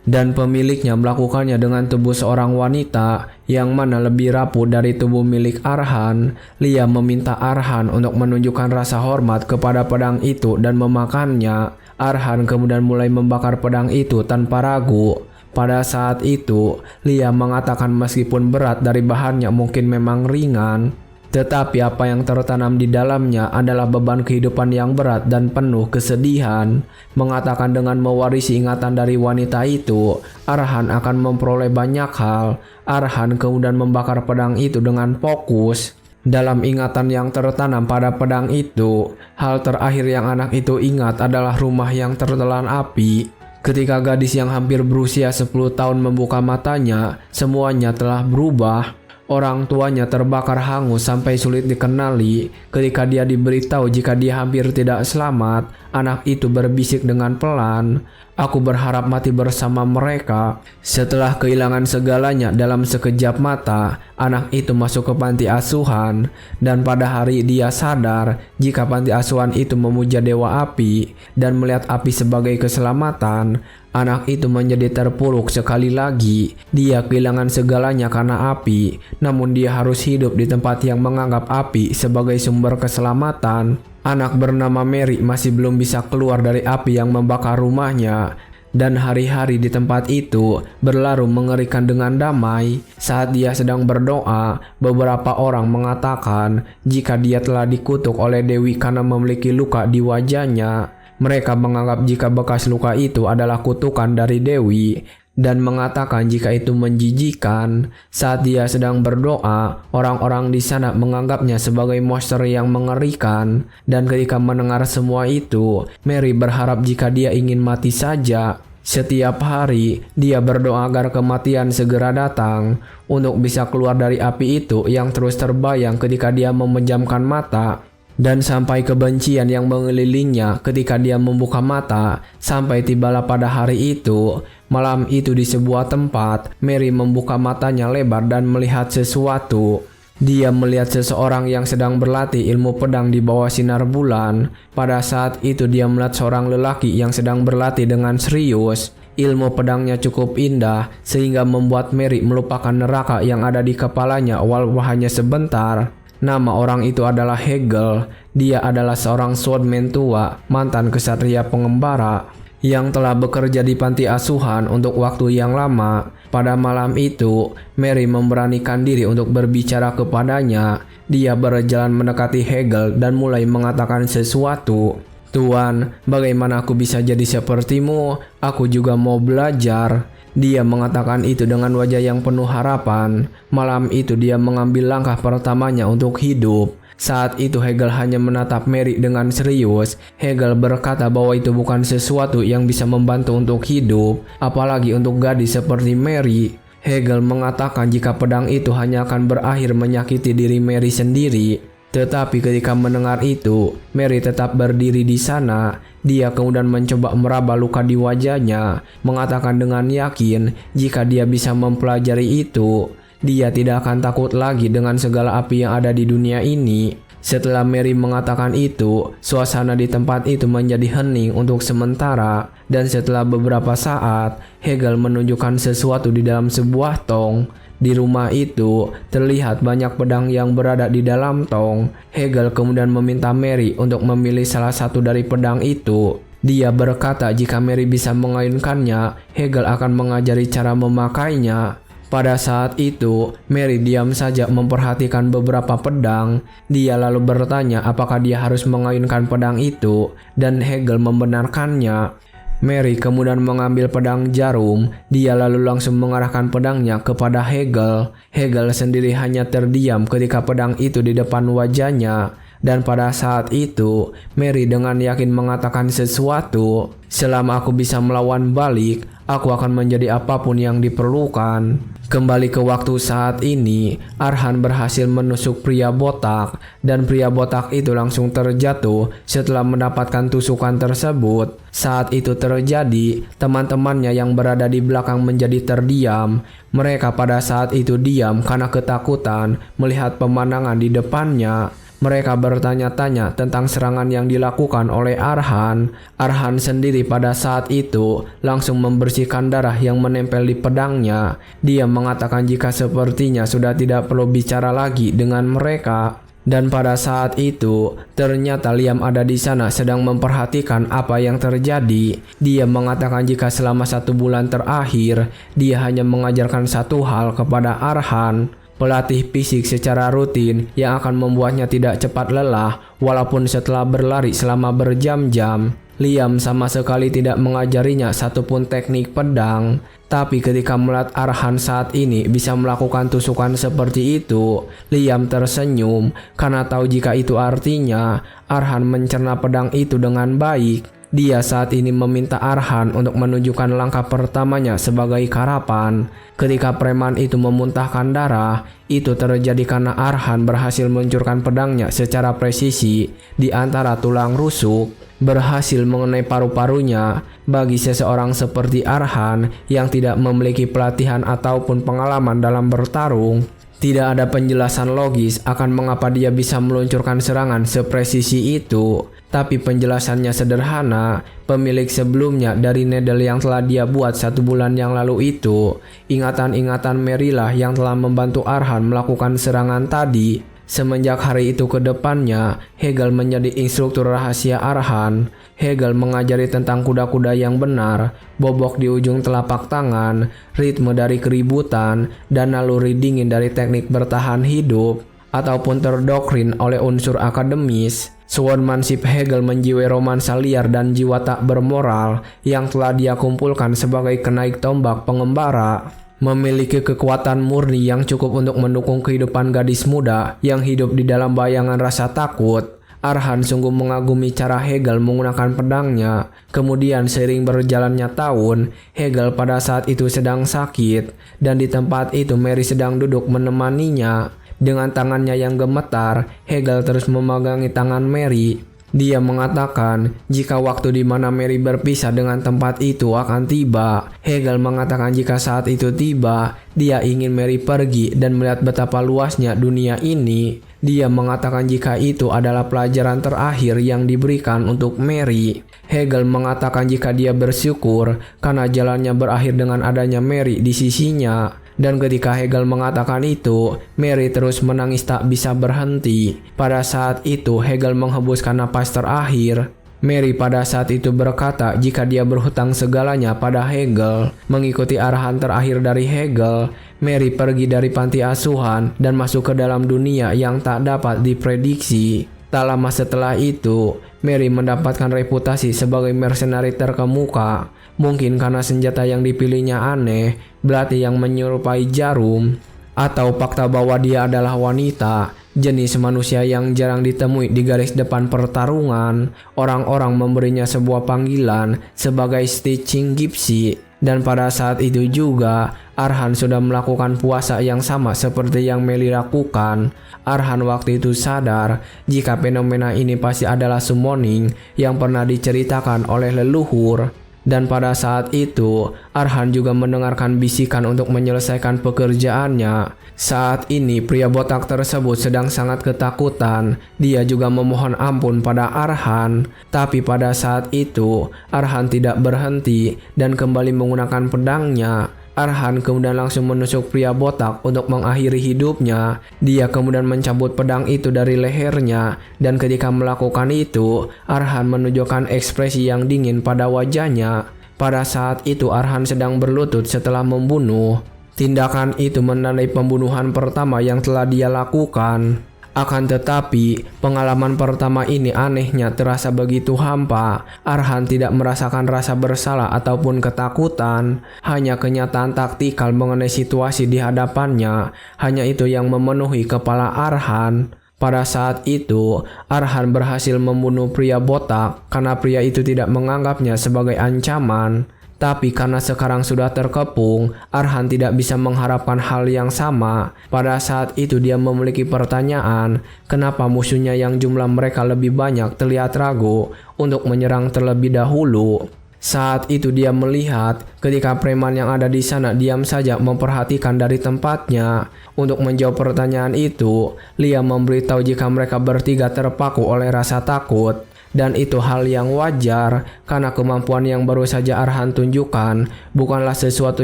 Dan pemiliknya melakukannya dengan tubuh seorang wanita yang mana lebih rapuh dari tubuh milik Arhan. Liam meminta Arhan untuk menunjukkan rasa hormat kepada pedang itu dan memakannya. Arhan kemudian mulai membakar pedang itu tanpa ragu. Pada saat itu, Liam mengatakan meskipun berat dari bahannya mungkin memang ringan, tetapi apa yang tertanam di dalamnya adalah beban kehidupan yang berat dan penuh kesedihan. Mengatakan dengan mewarisi ingatan dari wanita itu, Arhan akan memperoleh banyak hal. Arhan kemudian membakar pedang itu dengan fokus. Dalam ingatan yang tertanam pada pedang itu, hal terakhir yang anak itu ingat adalah rumah yang tertelan api. Ketika gadis yang hampir berusia 10 tahun membuka matanya, semuanya telah berubah. Orang tuanya terbakar hangus sampai sulit dikenali. Ketika dia diberitahu jika dia hampir tidak selamat, anak itu berbisik dengan pelan, "Aku berharap mati bersama mereka." Setelah kehilangan segalanya dalam sekejap mata, anak itu masuk ke panti asuhan. Dan pada hari dia sadar jika panti asuhan itu memuja dewa api dan melihat api sebagai keselamatan, anak itu menjadi terpuruk sekali lagi. Dia kehilangan segalanya karena api, namun dia harus hidup di tempat yang menganggap api sebagai sumber keselamatan. Anak bernama Mary masih belum bisa keluar dari api yang membakar rumahnya. Dan hari-hari di tempat itu berlalu mengerikan dengan damai. Saat dia sedang berdoa, beberapa orang mengatakan jika dia telah dikutuk oleh Dewi karena memiliki luka di wajahnya. Mereka menganggap jika bekas luka itu adalah kutukan dari Dewi dan mengatakan jika itu menjijikan. Saat dia sedang berdoa, orang-orang di sana menganggapnya sebagai monster yang mengerikan. Dan ketika mendengar semua itu, Mary berharap jika dia ingin mati saja. Setiap hari, dia berdoa agar kematian segera datang untuk bisa keluar dari api itu yang terus terbayang ketika dia memejamkan mata. Dan sampai kebencian yang mengelilingnya ketika dia membuka mata. Sampai tibalah pada hari itu. Malam itu di sebuah tempat, Mary membuka matanya lebar dan melihat sesuatu. Dia melihat seseorang yang sedang berlatih ilmu pedang di bawah sinar bulan. Pada saat itu dia melihat seorang lelaki yang sedang berlatih dengan serius. Ilmu pedangnya cukup indah sehingga membuat Mary melupakan neraka yang ada di kepalanya walau hanya sebentar. Nama orang itu adalah Hegel. Dia adalah seorang swordman tua, mantan kesatria pengembara, yang telah bekerja di panti asuhan untuk waktu yang lama. Pada malam itu, Mary memberanikan diri untuk berbicara kepadanya. Dia berjalan mendekati Hegel dan mulai mengatakan sesuatu. "Tuan, bagaimana aku bisa jadi sepertimu? Aku juga mau belajar." Dia mengatakan itu dengan wajah yang penuh harapan. Malam itu dia mengambil langkah pertamanya untuk hidup. Saat itu Hegel hanya menatap Mary dengan serius. Hegel berkata bahwa itu bukan sesuatu yang bisa membantu untuk hidup, apalagi untuk gadis seperti Mary. Hegel mengatakan jika pedang itu hanya akan berakhir menyakiti diri Mary sendiri. Tetapi ketika mendengar itu, Mary tetap berdiri di sana. Dia kemudian mencoba meraba luka di wajahnya, mengatakan dengan yakin jika dia bisa mempelajari itu, dia tidak akan takut lagi dengan segala api yang ada di dunia ini. Setelah Mary mengatakan itu, suasana di tempat itu menjadi hening untuk sementara, dan setelah beberapa saat, Hegel menunjukkan sesuatu di dalam sebuah tong. Di rumah itu, terlihat banyak pedang yang berada di dalam tong. Hegel kemudian meminta Mary untuk memilih salah satu dari pedang itu. Dia berkata jika Mary bisa mengayunkannya, Hegel akan mengajari cara memakainya. Pada saat itu, Mary diam saja memperhatikan beberapa pedang. Dia lalu bertanya apakah dia harus mengayunkan pedang itu, dan Hegel membenarkannya. Mary kemudian mengambil pedang jarum. Dia lalu langsung mengarahkan pedangnya kepada Hegel. Hegel sendiri hanya terdiam ketika pedang itu di depan wajahnya. Dan pada saat itu, Mary dengan yakin mengatakan sesuatu. Selama aku bisa melawan balik, aku akan menjadi apapun yang diperlukan. Kembali ke waktu saat ini, Arhan berhasil menusuk pria botak, dan pria botak itu langsung terjatuh setelah mendapatkan tusukan tersebut. Saat itu terjadi, teman-temannya yang berada di belakang menjadi terdiam. Mereka pada saat itu diam karena ketakutan melihat pemandangan di depannya. Mereka bertanya-tanya tentang serangan yang dilakukan oleh Arhan. Arhan sendiri pada saat itu langsung membersihkan darah yang menempel di pedangnya. Dia mengatakan jika sepertinya sudah tidak perlu bicara lagi dengan mereka. Dan pada saat itu, ternyata Liam ada di sana sedang memperhatikan apa yang terjadi. Dia mengatakan jika selama 1 bulan terakhir, dia hanya mengajarkan satu hal kepada Arhan. Pelatih fisik secara rutin yang akan membuatnya tidak cepat lelah walaupun setelah berlari selama berjam-jam. Liam sama sekali tidak mengajarinya satupun teknik pedang. Tapi ketika melihat Arhan saat ini bisa melakukan tusukan seperti itu, Liam tersenyum karena tahu jika itu artinya Arhan mencerna pedang itu dengan baik. Dia saat ini meminta Arhan untuk menunjukkan langkah pertamanya sebagai karapan. Ketika preman itu memuntahkan darah, itu terjadi karena Arhan berhasil meluncurkan pedangnya secara presisi di antara tulang rusuk, berhasil mengenai paru-parunya. Bagi seseorang seperti Arhan yang tidak memiliki pelatihan ataupun pengalaman dalam bertarung, tidak ada penjelasan logis akan mengapa dia bisa meluncurkan serangan sepresisi itu. Tapi penjelasannya sederhana. Pemilik sebelumnya dari needle yang telah dia buat 1 bulan yang lalu itu, ingatan-ingatan Mary lah yang telah membantu Arhan melakukan serangan tadi. Semenjak hari itu ke depannya, Hegel menjadi instruktur rahasia Arhan. Hegel mengajari tentang kuda-kuda yang benar, bobok di ujung telapak tangan, ritme dari keributan, dan naluri dingin dari teknik bertahan hidup, ataupun terdoktrin oleh unsur akademis. Swordsmanship Hegel menjiwai romansa liar dan jiwa tak bermoral yang telah dia kumpulkan sebagai kenaik tombak pengembara. Memiliki kekuatan murni yang cukup untuk mendukung kehidupan gadis muda yang hidup di dalam bayangan rasa takut. Arhan sungguh mengagumi cara Hegel menggunakan pedangnya. Kemudian seiring berjalannya tahun, Hegel pada saat itu sedang sakit, dan di tempat itu Mary sedang duduk menemaninya. Dengan tangannya yang gemetar, Hegel terus memegangi tangan Mary. Dia mengatakan jika waktu di mana Mary berpisah dengan tempat itu akan tiba. Hegel mengatakan jika saat itu tiba, dia ingin Mary pergi dan melihat betapa luasnya dunia ini. Dia mengatakan jika itu adalah pelajaran terakhir yang diberikan untuk Mary. Hegel mengatakan jika dia bersyukur karena jalannya berakhir dengan adanya Mary di sisinya. Dan ketika Hegel mengatakan itu, Mary terus menangis tak bisa berhenti. Pada saat itu Hegel menghembuskan napas terakhir. Mary pada saat itu berkata jika dia berhutang segalanya pada Hegel. Mengikuti arahan terakhir dari Hegel, Mary pergi dari panti asuhan dan masuk ke dalam dunia yang tak dapat diprediksi. Tak lama setelah itu, Mary mendapatkan reputasi sebagai mercenary terkemuka. Mungkin karena senjata yang dipilihnya aneh, berarti yang menyerupai jarum, atau fakta bahwa dia adalah wanita, jenis manusia yang jarang ditemui di garis depan pertarungan. Orang-orang memberinya sebuah panggilan sebagai Stitching Gypsy. Dan pada saat itu juga, Arhan sudah melakukan puasa yang sama seperti yang Meli lakukan. Arhan waktu itu sadar jika fenomena ini pasti adalah summoning yang pernah diceritakan oleh leluhur. Dan pada saat itu, Arhan juga mendengarkan bisikan untuk menyelesaikan pekerjaannya. Saat ini, pria botak tersebut sedang sangat ketakutan. Dia juga memohon ampun pada Arhan. Tapi pada saat itu, Arhan tidak berhenti dan kembali menggunakan pedangnya. Arhan kemudian langsung menusuk pria botak untuk mengakhiri hidupnya. Dia kemudian mencabut pedang itu dari lehernya, dan ketika melakukan itu, Arhan menunjukkan ekspresi yang dingin pada wajahnya. Pada saat itu Arhan sedang berlutut setelah membunuh. Tindakan itu menandai pembunuhan pertama yang telah dia lakukan. Akan tetapi, pengalaman pertama ini anehnya terasa begitu hampa. Arhan tidak merasakan rasa bersalah ataupun ketakutan, hanya kenyataan taktikal mengenai situasi di hadapannya. Hanya itu yang memenuhi kepala Arhan. Pada saat itu, Arhan berhasil membunuh pria botak karena pria itu tidak menganggapnya sebagai ancaman. Tapi karena sekarang sudah terkepung, Arhan tidak bisa mengharapkan hal yang sama. Pada saat itu dia memiliki pertanyaan, kenapa musuhnya yang jumlah mereka lebih banyak terlihat ragu untuk menyerang terlebih dahulu. Saat itu dia melihat ketika preman yang ada di sana diam saja memperhatikan dari tempatnya. Untuk menjawab pertanyaan itu, Liam memberitahu jika mereka bertiga terpaku oleh rasa takut. Dan itu hal yang wajar karena kemampuan yang baru saja Arhan tunjukkan bukanlah sesuatu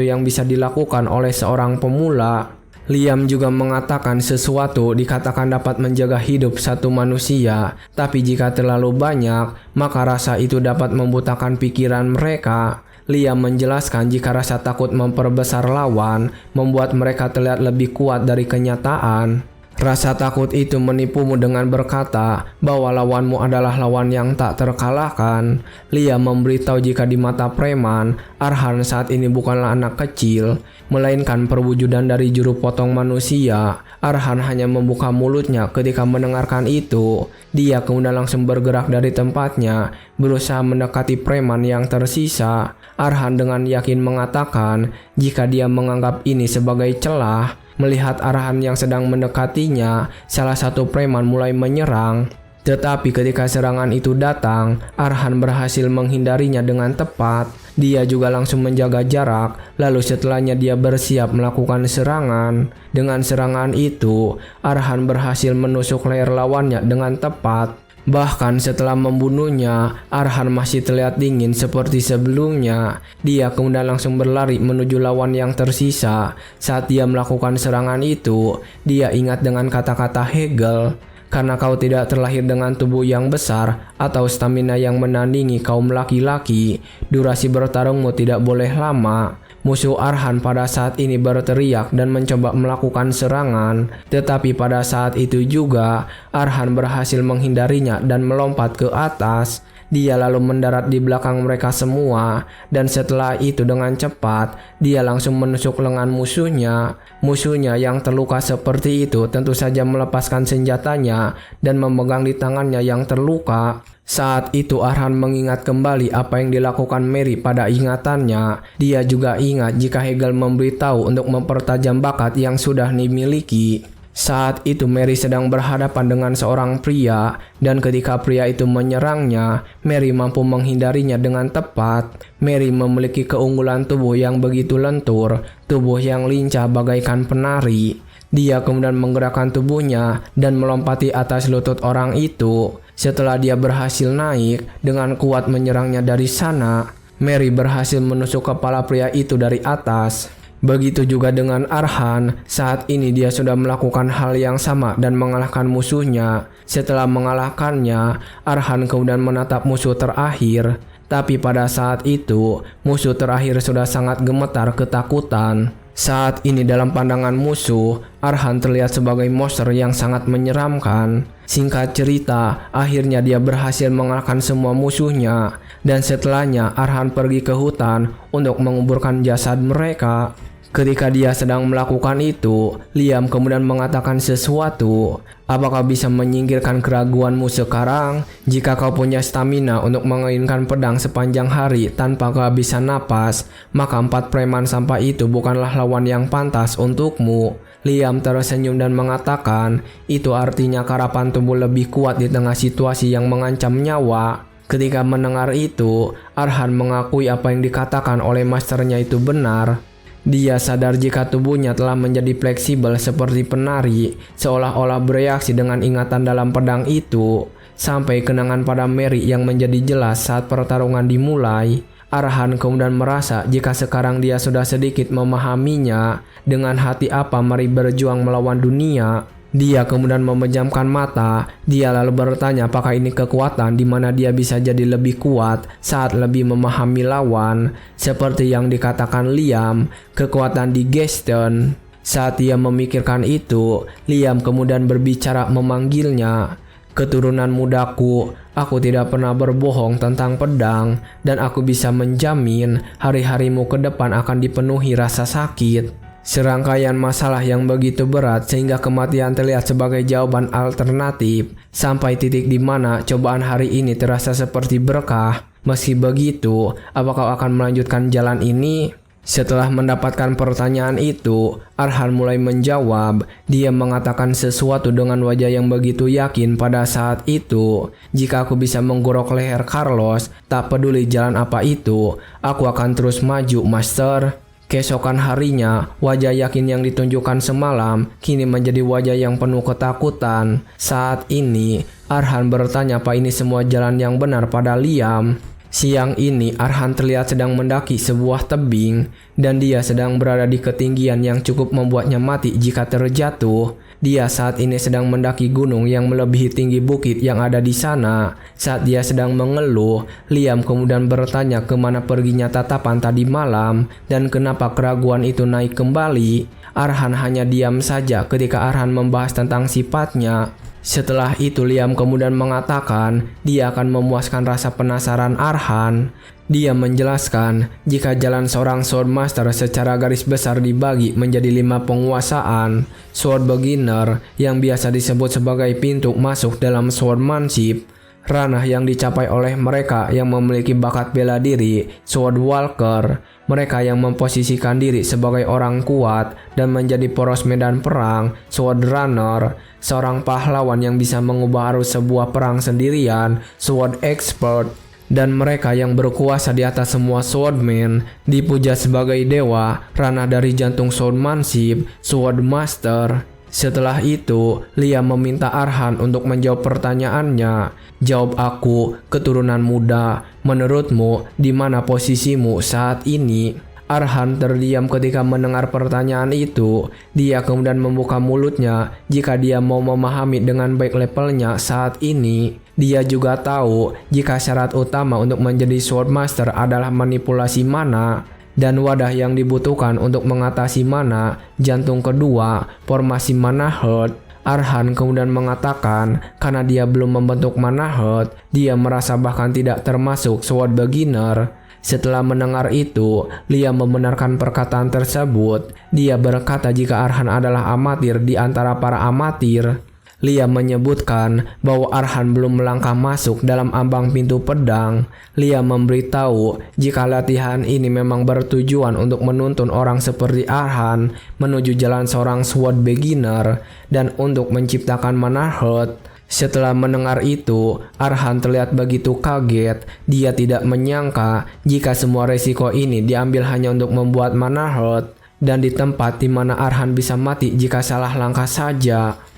yang bisa dilakukan oleh seorang pemula. Liam juga mengatakan sesuatu dikatakan dapat menjaga hidup satu manusia, tapi jika terlalu banyak, maka rasa itu dapat membutakan pikiran mereka. Liam menjelaskan jika rasa takut memperbesar lawan, membuat mereka terlihat lebih kuat dari kenyataan. Rasa takut itu menipumu dengan berkata bahwa lawanmu adalah lawan yang tak terkalahkan. Liam memberitahu jika di mata preman, Arhan saat ini bukanlah anak kecil, melainkan perwujudan dari juru potong manusia. Arhan hanya membuka mulutnya ketika mendengarkan itu. Dia kemudian langsung bergerak dari tempatnya, berusaha mendekati preman yang tersisa. Arhan dengan yakin mengatakan jika dia menganggap ini sebagai celah. Melihat Arhan yang sedang mendekatinya, salah satu preman mulai menyerang. Tetapi ketika serangan itu datang, Arhan berhasil menghindarinya dengan tepat. Dia juga langsung menjaga jarak, lalu setelahnya dia bersiap melakukan serangan. Dengan serangan itu, Arhan berhasil menusuk leher lawannya dengan tepat. Bahkan setelah membunuhnya, Arhan masih terlihat dingin seperti sebelumnya. Dia kemudian langsung berlari menuju lawan yang tersisa. Saat dia melakukan serangan itu, dia ingat dengan kata-kata Hegel. Karena kau tidak terlahir dengan tubuh yang besar atau stamina yang menandingi kaum laki-laki, durasi bertarungmu tidak boleh lama. Musuh Arhan pada saat ini berteriak dan mencoba melakukan serangan, tetapi pada saat itu juga Arhan berhasil menghindarinya dan melompat ke atas. Dia lalu mendarat di belakang mereka semua, dan setelah itu dengan cepat dia langsung menusuk lengan musuhnya. Musuhnya yang terluka seperti itu tentu saja melepaskan senjatanya dan memegang di tangannya yang terluka. Saat itu Arhan mengingat kembali apa yang dilakukan Mary pada ingatannya. Dia juga ingat jika Hegel memberitahu untuk mempertajam bakat yang sudah dimiliki. Saat itu Mary sedang berhadapan dengan seorang pria, dan ketika pria itu menyerangnya, Mary mampu menghindarinya dengan tepat. Mary memiliki keunggulan tubuh yang begitu lentur, tubuh yang lincah bagaikan penari. Dia kemudian menggerakkan tubuhnya dan melompati atas lutut orang itu. Setelah dia berhasil naik, dengan kuat menyerangnya dari sana, Mary berhasil menusuk kepala pria itu dari atas. Begitu juga dengan Arhan, saat ini dia sudah melakukan hal yang sama dan mengalahkan musuhnya. Setelah mengalahkannya, Arhan kemudian menatap musuh terakhir. Tapi pada saat itu, musuh terakhir sudah sangat gemetar ketakutan. Saat ini dalam pandangan musuh, Arhan terlihat sebagai monster yang sangat menyeramkan. Singkat cerita, akhirnya dia berhasil mengalahkan semua musuhnya. Dan setelahnya, Arhan pergi ke hutan untuk menguburkan jasad mereka. Ketika dia sedang melakukan itu, Liam kemudian mengatakan sesuatu. Apakah bisa menyingkirkan keraguanmu sekarang? Jika kau punya stamina untuk menginginkan pedang sepanjang hari tanpa kehabisan napas, maka 4 preman sampah itu bukanlah lawan yang pantas untukmu. Liam tersenyum dan mengatakan, itu artinya karapan tubuh lebih kuat di tengah situasi yang mengancam nyawa. Ketika mendengar itu, Arhan mengakui apa yang dikatakan oleh masternya itu benar. Dia sadar jika tubuhnya telah menjadi fleksibel seperti penari, seolah-olah bereaksi dengan ingatan dalam pedang itu, sampai kenangan pada Mary yang menjadi jelas saat pertarungan dimulai. Arhan kemudian merasa jika sekarang dia sudah sedikit memahaminya, dengan hati apa Mary berjuang melawan dunia. Dia kemudian memejamkan mata. Dia lalu bertanya apakah ini kekuatan di mana dia bisa jadi lebih kuat saat lebih memahami lawan. Seperti yang dikatakan Liam, kekuatan di Gaston. Saat dia memikirkan itu, Liam kemudian berbicara memanggilnya. Keturunan mudaku, aku tidak pernah berbohong tentang pedang, dan aku bisa menjamin hari-harimu ke depan akan dipenuhi rasa sakit. Serangkaian masalah yang begitu berat sehingga kematian terlihat sebagai jawaban alternatif, sampai titik di mana cobaan hari ini terasa seperti berkah. Meski begitu, apakah akan melanjutkan jalan ini? Setelah mendapatkan pertanyaan itu, Arhan mulai menjawab. Dia mengatakan sesuatu dengan wajah yang begitu yakin pada saat itu. Jika aku bisa menggorok leher Carlos, tak peduli jalan apa itu, aku akan terus maju, Master. Keesokan harinya, wajah yakin yang ditunjukkan semalam kini menjadi wajah yang penuh ketakutan. Saat ini, Arhan bertanya apa ini semua jalan yang benar pada Liam. Siang ini, Arhan terlihat sedang mendaki sebuah tebing, dan dia sedang berada di ketinggian yang cukup membuatnya mati jika terjatuh. Dia saat ini sedang mendaki gunung yang melebihi tinggi bukit yang ada di sana. Saat dia sedang mengeluh, Liam kemudian bertanya kemana perginya tatapan tadi malam dan kenapa keraguan itu naik kembali. Arhan hanya diam saja ketika Arhan membahas tentang sifatnya. Setelah itu Liam kemudian mengatakan dia akan memuaskan rasa penasaran Arhan. Dia menjelaskan jika jalan seorang Swordmaster secara garis besar dibagi menjadi 5 penguasaan. Sword Beginner yang biasa disebut sebagai pintu masuk dalam Swordmanship. Ranah yang dicapai oleh mereka yang memiliki bakat bela diri, Sword Walker. Mereka yang memposisikan diri sebagai orang kuat dan menjadi poros medan perang, Sword Runner. Seorang pahlawan yang bisa mengubah arus sebuah perang sendirian, Sword Expert. Dan mereka yang berkuasa di atas semua swordman, dipuja sebagai dewa, ranah dari jantung swordmanship, Sword Master. Setelah itu, Liam meminta Arhan untuk menjawab pertanyaannya. Jawab aku, keturunan muda. Menurutmu, di mana posisimu saat ini? Arhan terdiam ketika mendengar pertanyaan itu. Dia kemudian membuka mulutnya jika dia mau memahami dengan baik levelnya saat ini. Dia juga tahu jika syarat utama untuk menjadi Swordmaster adalah manipulasi mana. Dan wadah yang dibutuhkan untuk mengatasi mana, jantung kedua, formasi mana heart. Arhan kemudian mengatakan karena dia belum membentuk mana heart, dia merasa bahkan tidak termasuk Sword Beginner. Setelah mendengar itu, Liam membenarkan perkataan tersebut. Dia berkata jika Arhan adalah amatir di antara para amatir. Liam menyebutkan bahwa Arhan belum melangkah masuk dalam ambang pintu pedang. Liam memberitahu jika latihan ini memang bertujuan untuk menuntun orang seperti Arhan menuju jalan seorang sword beginner dan untuk menciptakan mana heart. Setelah mendengar itu, Arhan terlihat begitu kaget. Dia tidak menyangka jika semua resiko ini diambil hanya untuk membuat mana heart dan di tempat di mana Arhan bisa mati jika salah langkah saja.